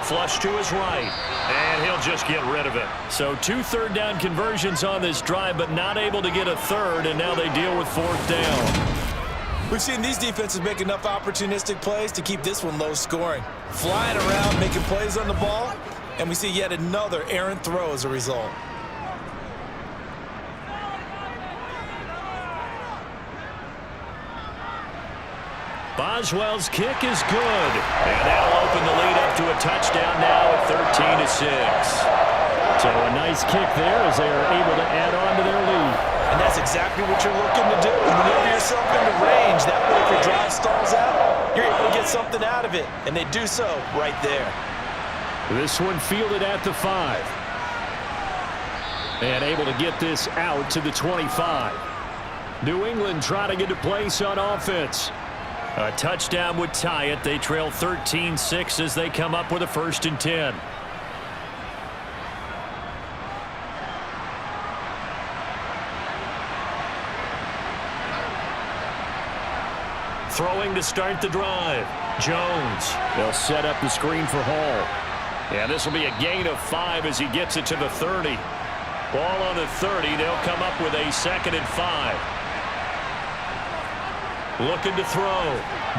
Flush to his right, and he'll just get rid of it. So 2 3rd down conversions on this drive, but not able to get a 3rd, and now they deal with 4th down. We've seen these defenses make enough opportunistic plays to keep this one low scoring. Flying around, making plays on the ball, and we see yet another errant throw as a result. Boswell's kick is good, and that'll open the lead up to a touchdown now at 13-6. So a nice kick there as they are able to add on to their lead. And that's exactly what you're looking to do. Maneuver yourself into range. That way, if your drive stalls out, you're able to get something out of it. And they do so right there. This one fielded at the 5. And able to get this out to the 25. New England trying to get a place on offense. A touchdown would tie it. They trail 13-6 as they come up with a 1st and 10. Throwing to start the drive. Jones. They'll set up the screen for Hall. And this will be a gain of 5 as he gets it to the 30. Ball on the 30. They'll come up with a 2nd and 5. Looking to throw.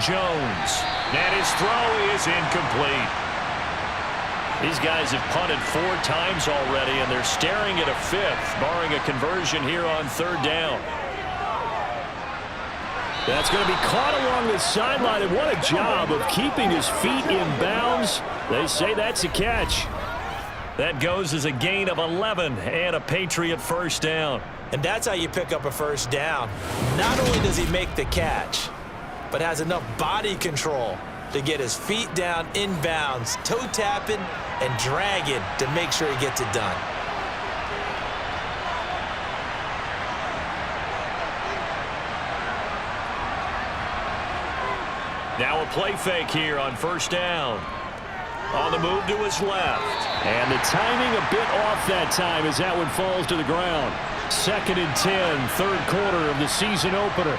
Jones. And his throw is incomplete. These guys have punted 4 times already, and they're staring at a 5th, barring a conversion here on 3rd down. That's going to be caught along the sideline, and what a job of keeping his feet in bounds. They say that's a catch. That goes as a gain of 11 and a Patriot 1st down. And that's how you pick up a 1st down. Not only does he make the catch, but has enough body control to get his feet down in bounds, toe tapping and dragging to make sure he gets it done. Now a play fake here on 1st down. On the move to his left. And the timing a bit off that time as that one falls to the ground. 2nd and 10, 3rd quarter of the season opener.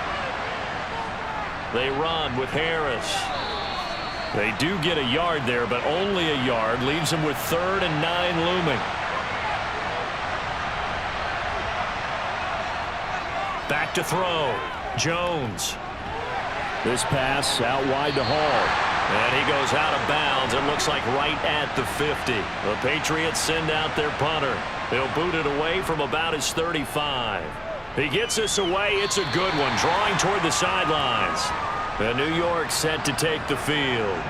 They run with Harris. They do get a yard there, but only a yard. Leaves them with 3rd and 9 looming. Back to throw. Jones. This pass out wide to Hall. And he goes out of bounds. It looks like right at the 50. The Patriots send out their punter. He'll boot it away from about his 35. He gets this away. It's a good one, drawing toward the sidelines. And New York set to take the field.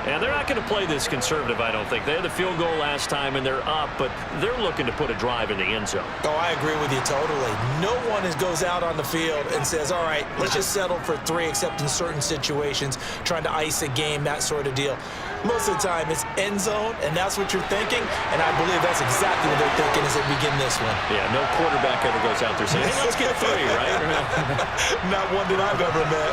And they're not going to play this conservative, I don't think. They had the field goal last time, and they're up, but they're looking to put a drive in the end zone. Oh, I agree with you totally. No one goes out on the field and says, all right, let's just settle for 3, except in certain situations, trying to ice a game, that sort of deal. Most of the time, it's end zone, and that's what you're thinking, and I believe that's exactly what they're thinking as they begin this one. Yeah, no quarterback ever goes out there saying, hey, let's get 3, right? Not one that I've ever met.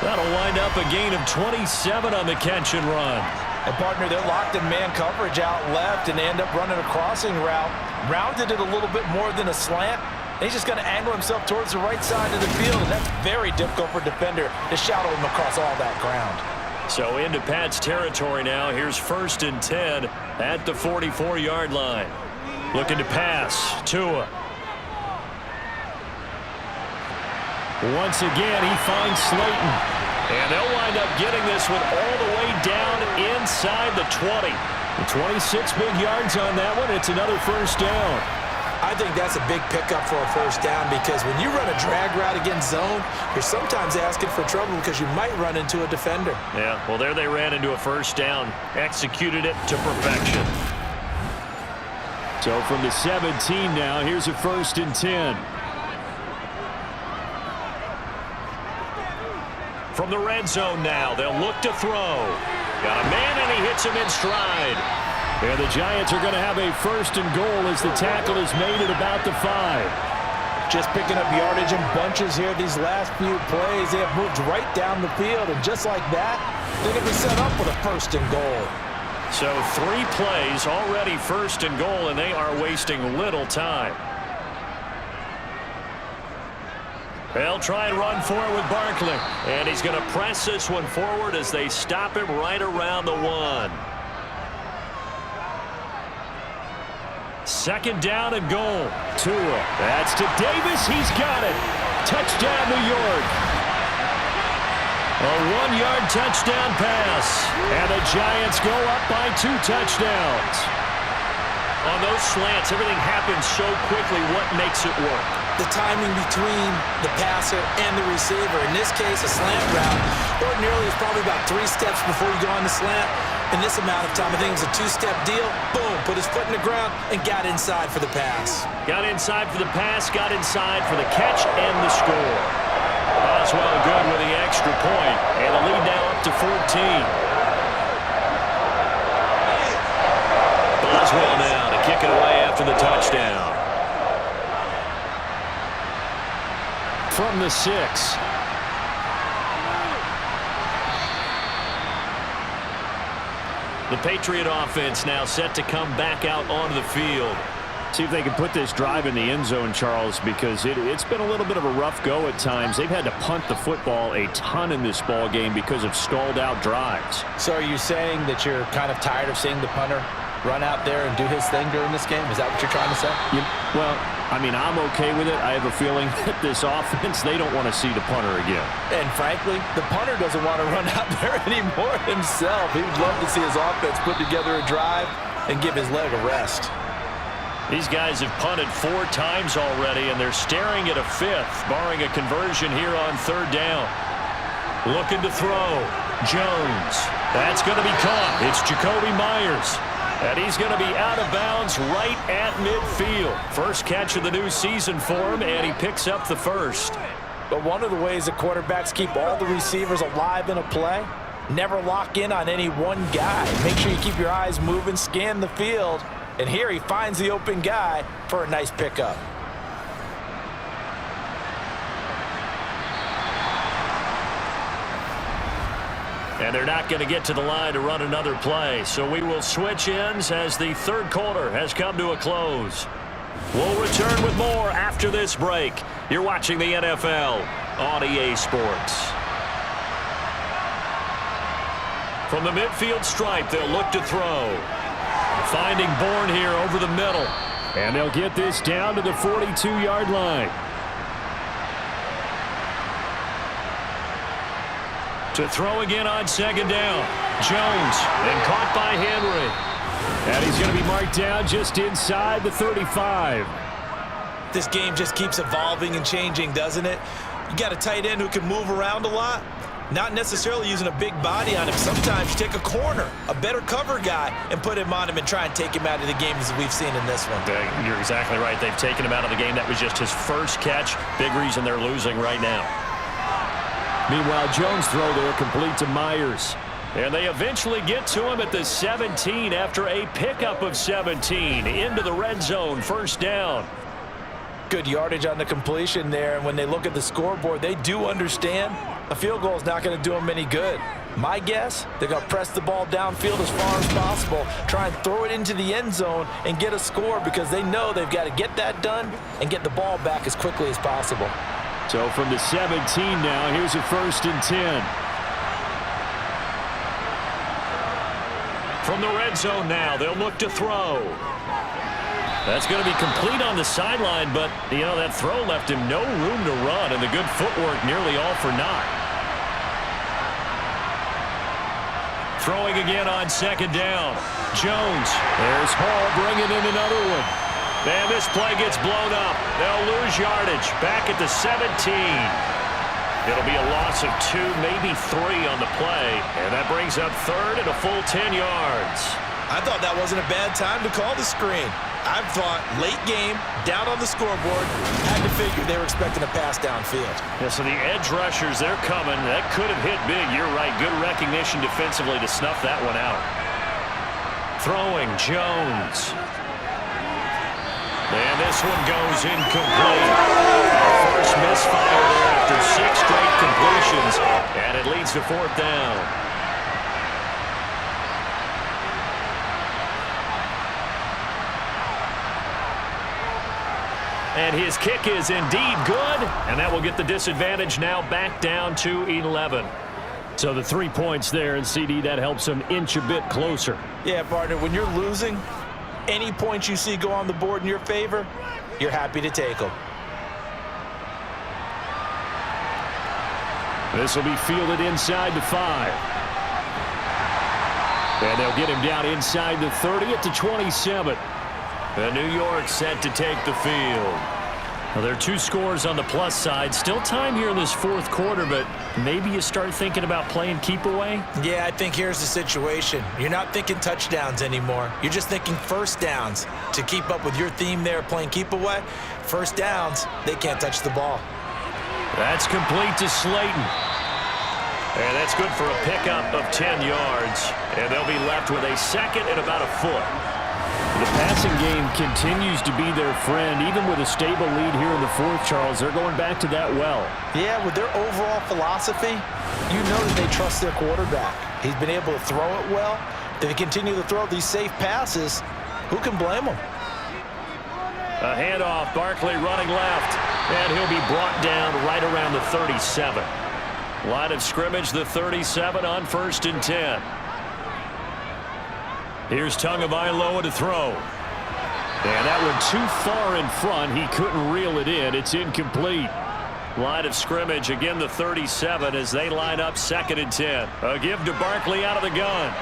That'll wind up a gain of 27 on the catch and run. And, partner, they're locked in man coverage out left, and they end up running a crossing route. Rounded it a little bit more than a slant. And he's just going to angle himself towards the right side of the field, and that's very difficult for a defender to shadow him across all that ground. So into Pat's territory now. Here's 1st and 10 at the 44-yard line. Looking to pass. Tua. Once again, he finds Slayton. And they'll wind up getting this one all the way down inside the 20. 26 big yards on that one. It's another first down. I think that's a big pickup for a first down, because when you run a drag route against zone, you're sometimes asking for trouble because you might run into a defender. Yeah, well, there they ran into a first down. Executed it to perfection. So from the 17 now, here's a 1st and 10. From the red zone now, they'll look to throw. Got a man, and he hits him in stride. And the Giants are going to have a 1st and goal as the tackle is made at about the 5. Just picking up yardage in bunches here these last few plays. They have moved right down the field, and just like that, they're going to be set up with a 1st and goal. So 3 plays already 1st and goal, and they are wasting little time. They'll try and run for it with Barkley. And he's going to press this one forward as they stop him right around the 1. 2nd down and goal. Tua. That's to Davis. He's got it. Touchdown, New York. A 1-yard touchdown pass. And the Giants go up by 2 touchdowns. On those slants, everything happens so quickly. What makes it work? The timing between the passer and the receiver. In this case, a slant route ordinarily is probably about 3 steps before you go on the slant. In this amount of time, I think it was a 2-step deal. Boom, put his foot in the ground and got inside for the pass. Got inside for the pass, got inside for the catch and the score. Boswell good with the extra point, and the lead now up to 14. Boswell now to kick it away after the touchdown. From the 6. The Patriot offense now set to come back out onto the field. See if they can put this drive in the end zone, Charles, because it's been a little bit of a rough go at times. They've had to punt the football a ton in this ball game because of stalled out drives. So are you saying that you're kind of tired of seeing the punter run out there and do his thing during this game? Is that what you're trying to say? Well, I mean, I'm okay with it. I have a feeling that this offense, they don't want to see the punter again. And frankly, the punter doesn't want to run out there anymore himself. He would love to see his offense put together a drive and give his leg a rest. These guys have punted 4 times already, and they're staring at a 5th, barring a conversion here on 3rd down. Looking to throw. Jones. That's going to be caught. It's Jacoby Myers. And he's going to be out of bounds right at midfield. First catch of the new season for him, and he picks up the 1st. But one of the ways that quarterbacks keep all the receivers alive in a play, never lock in on any one guy. Make sure you keep your eyes moving, scan the field. And here he finds the open guy for a nice pickup. And they're not going to get to the line to run another play. So we will switch ends as the 3rd quarter has come to a close. We'll return with more after this break. You're watching the NFL on EA Sports. From the midfield stripe, they'll look to throw. Finding Bourne here over the middle. And they'll get this down to the 42-yard line. To throw again on second down. Jones, and caught by Henry. And he's going to be marked down just inside the 35. This game just keeps evolving and changing, doesn't it? You got a tight end who can move around a lot. Not necessarily using a big body on him. Sometimes you take a corner, a better cover guy, and put him on him and try and take him out of the game as we've seen in this one. You're exactly right. They've taken him out of the game. That was just his first catch. Big reason they're losing right now. Meanwhile, Jones' throw there complete to Myers. And they eventually get to him at the 17 after a pickup of 17 into the red zone. First down. Good yardage on the completion there, and when they look at the scoreboard, they do understand a field goal is not going to do them any good. My guess, they're going to press the ball downfield as far as possible, try and throw it into the end zone and get a score because they know they've got to get that done and get the ball back as quickly as possible. So from the 17 now, here's a 1st and 10. From the red zone now, they'll look to throw. That's going to be complete on the sideline, but, you know, that throw left him no room to run, and the good footwork nearly all for naught. Throwing again on second down. Jones. There's Hall bringing in another one. And this play gets blown up. They'll lose yardage back at the 17. It'll be a loss of 2, maybe 3 on the play, and that brings up 3rd and a full 10 yards. I thought that wasn't a bad time to call the screen. I thought late game, down on the scoreboard, had to figure they were expecting a pass downfield. Yeah, so the edge rushers, they're coming. That could have hit big. You're right. Good recognition defensively to snuff that one out. Throwing, Jones. And this one goes incomplete. First misfire there after 6 straight completions, and it leads to 4th down. And his kick is indeed good, and that will get the disadvantage now back down to 11. So the 3 points there, and CD, that helps him inch a bit closer. Yeah, partner, when you're losing, any points you see go on the board in your favor, you're happy to take them. This will be fielded inside the 5. And they'll get him down inside the 30 at the 27. And New York set to take the field. Well, there are 2 scores on the plus side. Still time here in this 4th quarter, but maybe you start thinking about playing keep away? Yeah, I think here's the situation. You're not thinking touchdowns anymore. You're just thinking first downs. To keep up with your theme there, playing keep away, first downs, they can't touch the ball. That's complete to Slayton. And that's good for a pickup of 10 yards. And they'll be left with a 2nd and about a foot. The passing game continues to be their friend. Even with a stable lead here in the 4th, Charles, they're going back to that well. Yeah, with their overall philosophy, you know that they trust their quarterback. He's been able to throw it well. They continue to throw these safe passes. Who can blame them? A handoff, Barkley running left, and he'll be brought down right around the 37. Line of scrimmage, the 37 on 1st and 10. Here's Tagovailoa to throw. And that one too far in front. He couldn't reel it in. It's incomplete. Line of scrimmage, again the 37 as they line up 2nd and 10. A give to Barkley out of the gun.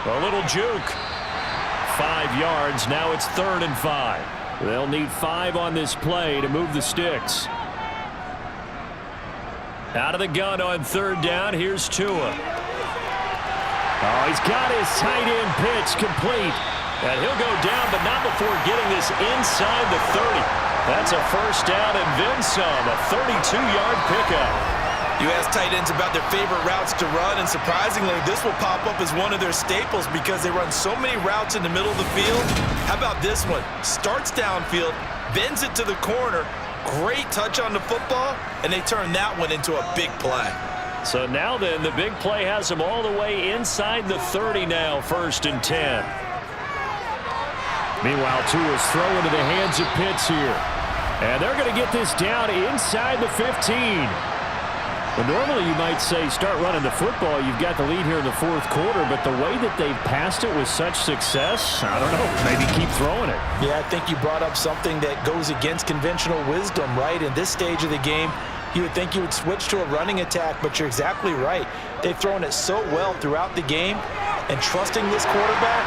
A little juke. 5 yards. Now it's 3rd and 5. They'll need 5 on this play to move the sticks. Out of the gun on 3rd down. Here's Tua. Oh, he's got his tight end pitch complete. And he'll go down, but not before getting this inside the 30. That's a first down and then some. A 32-yard pickup. You ask tight ends about their favorite routes to run, and surprisingly, this will pop up as one of their staples because they run so many routes in the middle of the field. How about this one? Starts downfield, bends it to the corner, great touch on the football, and they turn that one into a big play. So now then, the big play has them all the way inside the 30 now, 1st and 10. Meanwhile, Tua's throw into the hands of Pitts here. And they're going to get this down inside the 15. Well, normally you might say start running the football. You've got the lead here in the 4th quarter, but the way that they've passed it with such success, I don't know, maybe keep throwing it. Yeah, I think you brought up something that goes against conventional wisdom, right? In this stage of the game, you would think you would switch to a running attack, but you're exactly right. They've thrown it so well throughout the game, and trusting this quarterback,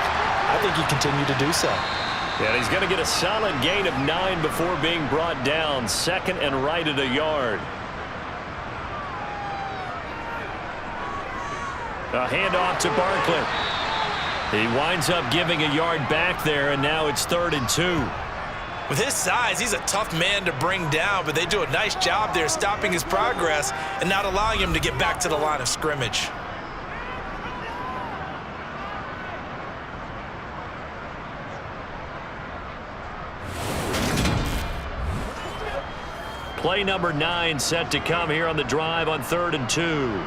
I think he continued to do so. And he's going to get a solid gain of 9 before being brought down. Second and right at a yard. A handoff to Barkley. He winds up giving a yard back there, and now it's 3rd and 2. With his size, he's a tough man to bring down, but they do a nice job there stopping his progress and not allowing him to get back to the line of scrimmage. Play number 9 set to come here on the drive on 3rd and 2.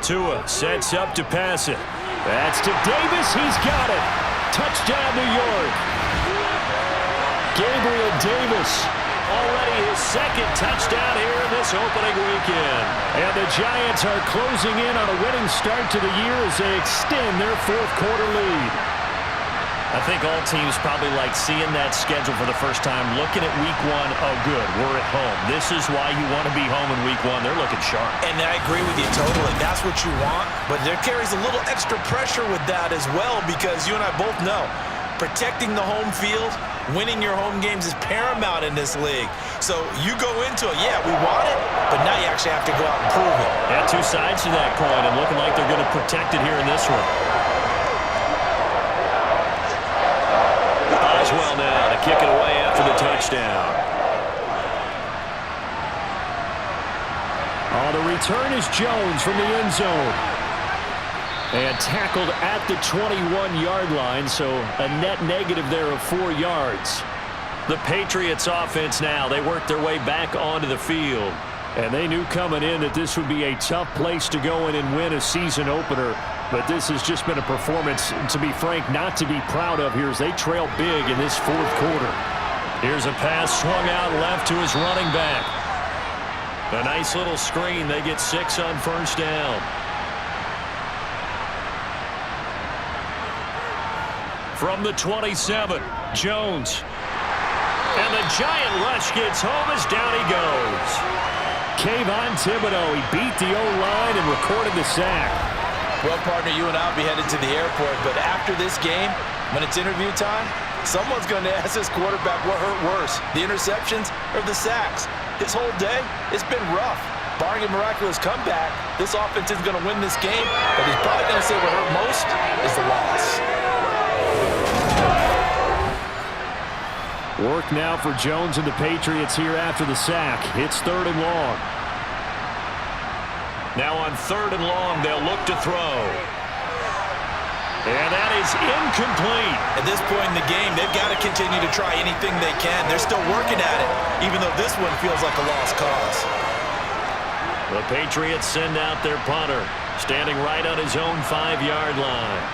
Tua sets up to pass it. That's to Davis. He's got it. Touchdown, New York. Gabriel Davis, already his 2nd touchdown here in this opening weekend. And the Giants are closing in on a winning start to the year as they extend their 4th quarter lead. I think all teams probably like seeing that schedule for the first time, looking at week 1. Oh, good, we're at home. This is why you want to be home in week 1. They're looking sharp. And I agree with you totally. That's what you want, but there carries a little extra pressure with that as well, because you and I both know protecting the home field, winning your home games is paramount in this league. So you go into it, yeah, we want it, but now you actually have to go out and prove it. Yeah, 2 sides to that coin, and looking like they're going to protect it here in this one. Well now to kick it away after the touchdown. The return is Jones from the end zone. And tackled at the 21-yard line, so a net negative there of 4 yards. The Patriots offense now, they work their way back onto the field. And they knew coming in that this would be a tough place to go in and win a season opener. But this has just been a performance, to be frank, not to be proud of here as they trail big in this 4th quarter. Here's a pass swung out left to his running back. A nice little screen. They get 6 on 1st down. From the 27, Jones. And the giant rush gets home as down he goes. Kayvon Thibodeau, he beat the O-line and recorded the sack. Well, partner, you and I will be headed to the airport, but after this game, when it's interview time, someone's going to ask this quarterback what hurt worse, the interceptions or the sacks. His whole day, it's been rough. Barring a miraculous comeback, this offense is going to win this game, but he's probably going to say what hurt most is the loss. Work now for Jones and the Patriots here after the sack. It's 3rd and long. Now on 3rd and long, they'll look to throw. And that is incomplete. At this point in the game, they've got to continue to try anything they can. They're still working at it, even though this one feels like a lost cause. The Patriots send out their punter, standing right on his own 5-yard line.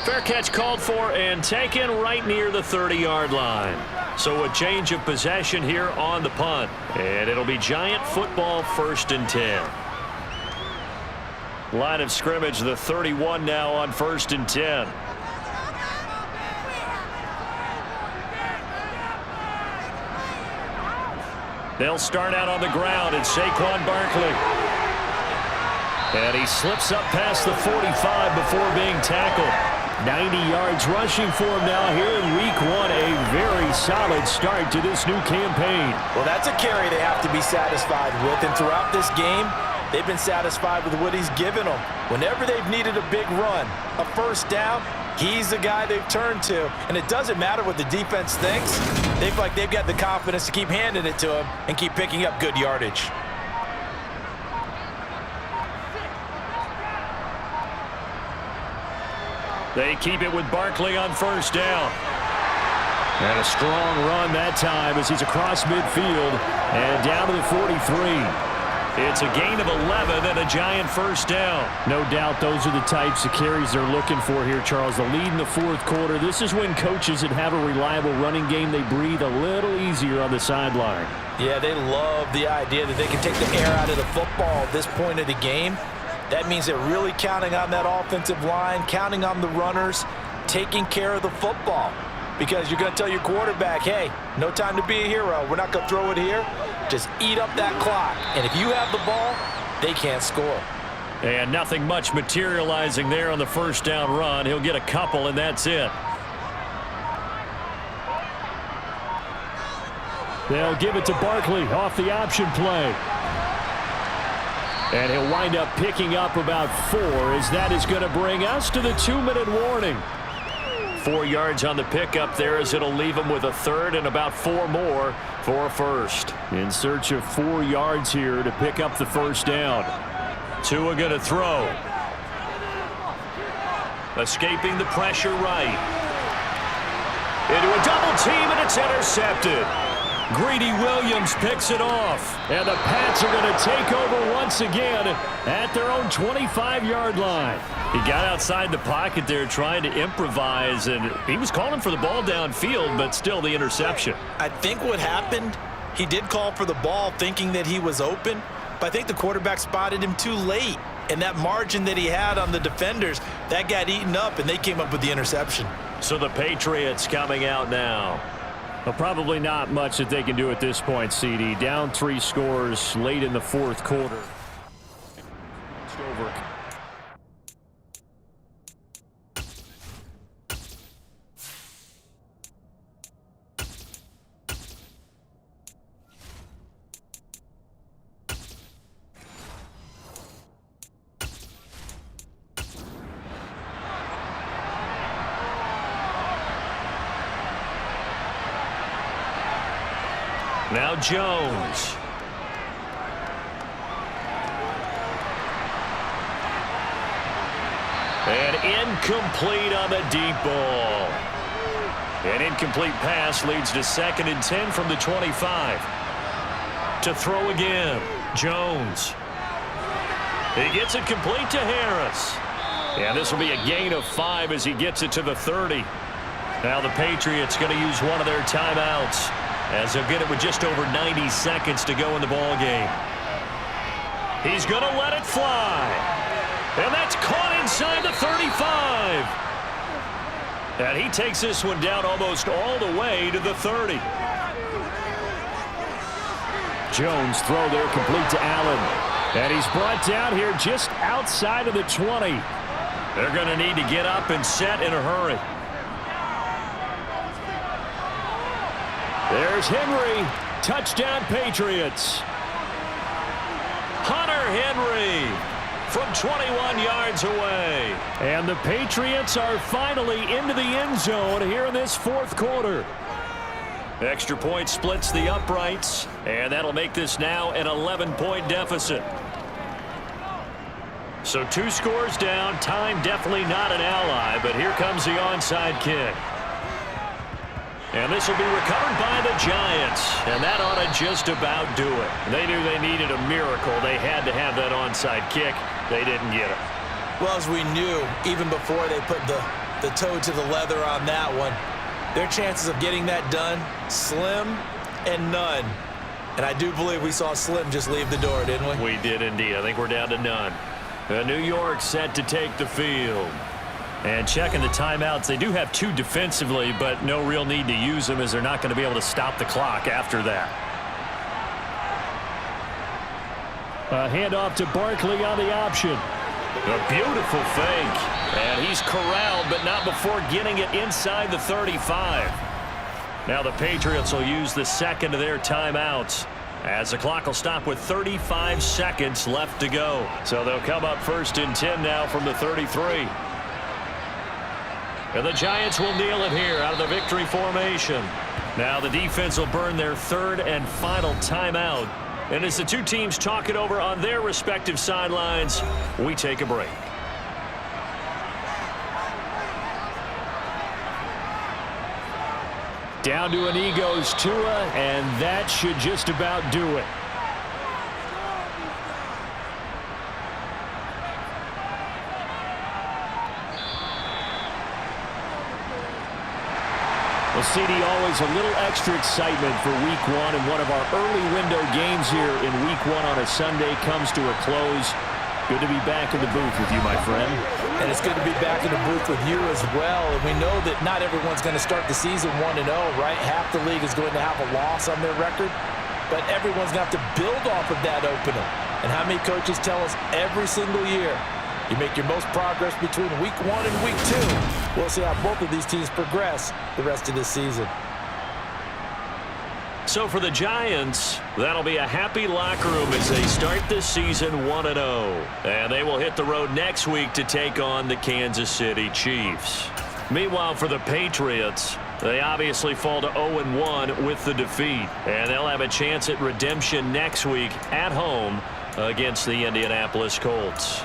Fair catch called for and taken right near the 30-yard line. So a change of possession here on the punt. And it'll be Giant football 1st and 10. Line of scrimmage, the 31 now on 1st and 10. They'll start out on the ground, and Saquon Barkley. And he slips up past the 45 before being tackled. 90 yards rushing for him now here in week 1. A very solid start to this new campaign. Well, that's a carry they have to be satisfied with. And throughout this game, they've been satisfied with what he's given them. Whenever they've needed a big run, a 1st down, he's the guy they've turned to. And it doesn't matter what the defense thinks. They feel like they've got the confidence to keep handing it to him and keep picking up good yardage. They keep it with Barkley on 1st down. And a strong run that time as he's across midfield and down to the 43. It's a gain of 11 and a Giant 1st down. No doubt those are the types of carries they're looking for here, Charles. The lead in the 4th quarter. This is when coaches that have a reliable running game, they breathe a little easier on the sideline. Yeah, they love the idea that they can take the air out of the football at this point of the game. That means they're really counting on that offensive line, counting on the runners, taking care of the football. because you're going to tell your quarterback, hey, no time to be a hero. We're not going to throw it here. Just eat up that clock. And if you have the ball, they can't score. And nothing much materializing there on the first down run. He'll get a couple, and that's it. They'll give it to Barkley off the option play. And he'll wind up picking up about 4, as that is going to bring us to the 2-minute warning. 4 yards on the pickup there, as it'll leave him with a third and about 4 more for a first. In search of 4 yards here to pick up the first down. Tua going to throw. Escaping the pressure right. Into a double team, and it's intercepted. Greedy Williams picks it off. And the Pats are going to take over once again at their own 25-yard line. He got outside the pocket there trying to improvise, and he was calling for the ball downfield, but still the interception. I think what happened, he did call for the ball thinking that he was open, but I think the quarterback spotted him too late. And that margin that he had on the defenders, that got eaten up, and they came up with the interception. So the Patriots coming out now. Well, probably not much that they can do at this point, CD. Down 3 scores late in the fourth quarter. It's over. Now Jones. And incomplete on the deep ball. An incomplete pass leads to 2nd and 10 from the 25. To throw again, Jones. He gets it complete to Harris. And this will be a gain of 5 as he gets it to the 30. Now the Patriots going to use one of their timeouts, as they'll get it with just over 90 seconds to go in the ball game. He's going to let it fly. And that's caught inside the 35. And he takes this one down almost all the way to the 30. Jones throw there complete to Allen. And he's brought down here just outside of the 20. They're going to need to get up and set in a hurry. There's Henry. Touchdown, Patriots. Hunter Henry from 21 yards away. And the Patriots are finally into the end zone here in this fourth quarter. Extra point splits the uprights, and that'll make this now an 11-point deficit. So 2 scores down. Time definitely not an ally, but here comes the onside kick. And this will be recovered by the Giants, and that ought to just about do it. They knew they needed a miracle. They had to have that onside kick. They didn't get it. Well, as we knew, even before they put the toe to the leather on that one, their chances of getting that done, slim and none. And I do believe we saw Slim just leave the door, didn't we? We did indeed. I think we're down to none. New York set to take the field. And checking the timeouts, they do have 2 defensively, but no real need to use them, as they're not going to be able to stop the clock after that. A handoff to Barkley on the option. A beautiful fake. And he's corralled, but not before getting it inside the 35. Now the Patriots will use the second of their timeouts, as the clock will stop with 35 seconds left to go. So they'll come up 1st and 10 now from the 33. And the Giants will kneel it here out of the victory formation. Now the defense will burn their 3rd and final timeout. And as the 2 teams talk it over on their respective sidelines, we take a break. Down to an knee goes Tua, and that should just about do it. Well, CD, always a little extra excitement for Week 1, and one of our early window games here in Week 1 on a Sunday comes to a close. Good to be back in the booth with you, my friend. And it's good to be back in the booth with you as well. And we know that not everyone's going to start the season 1-0, right? Half the league is going to have a loss on their record. But everyone's going to have to build off of that opener. And how many coaches tell us every single year, you make your most progress between week 1 and week 2. We'll see how both of these teams progress the rest of this season. So for the Giants, that'll be a happy locker room as they start this season 1-0. And they will hit the road next week to take on the Kansas City Chiefs. Meanwhile, for the Patriots, they obviously fall to 0-1 with the defeat. And they'll have a chance at redemption next week at home against the Indianapolis Colts.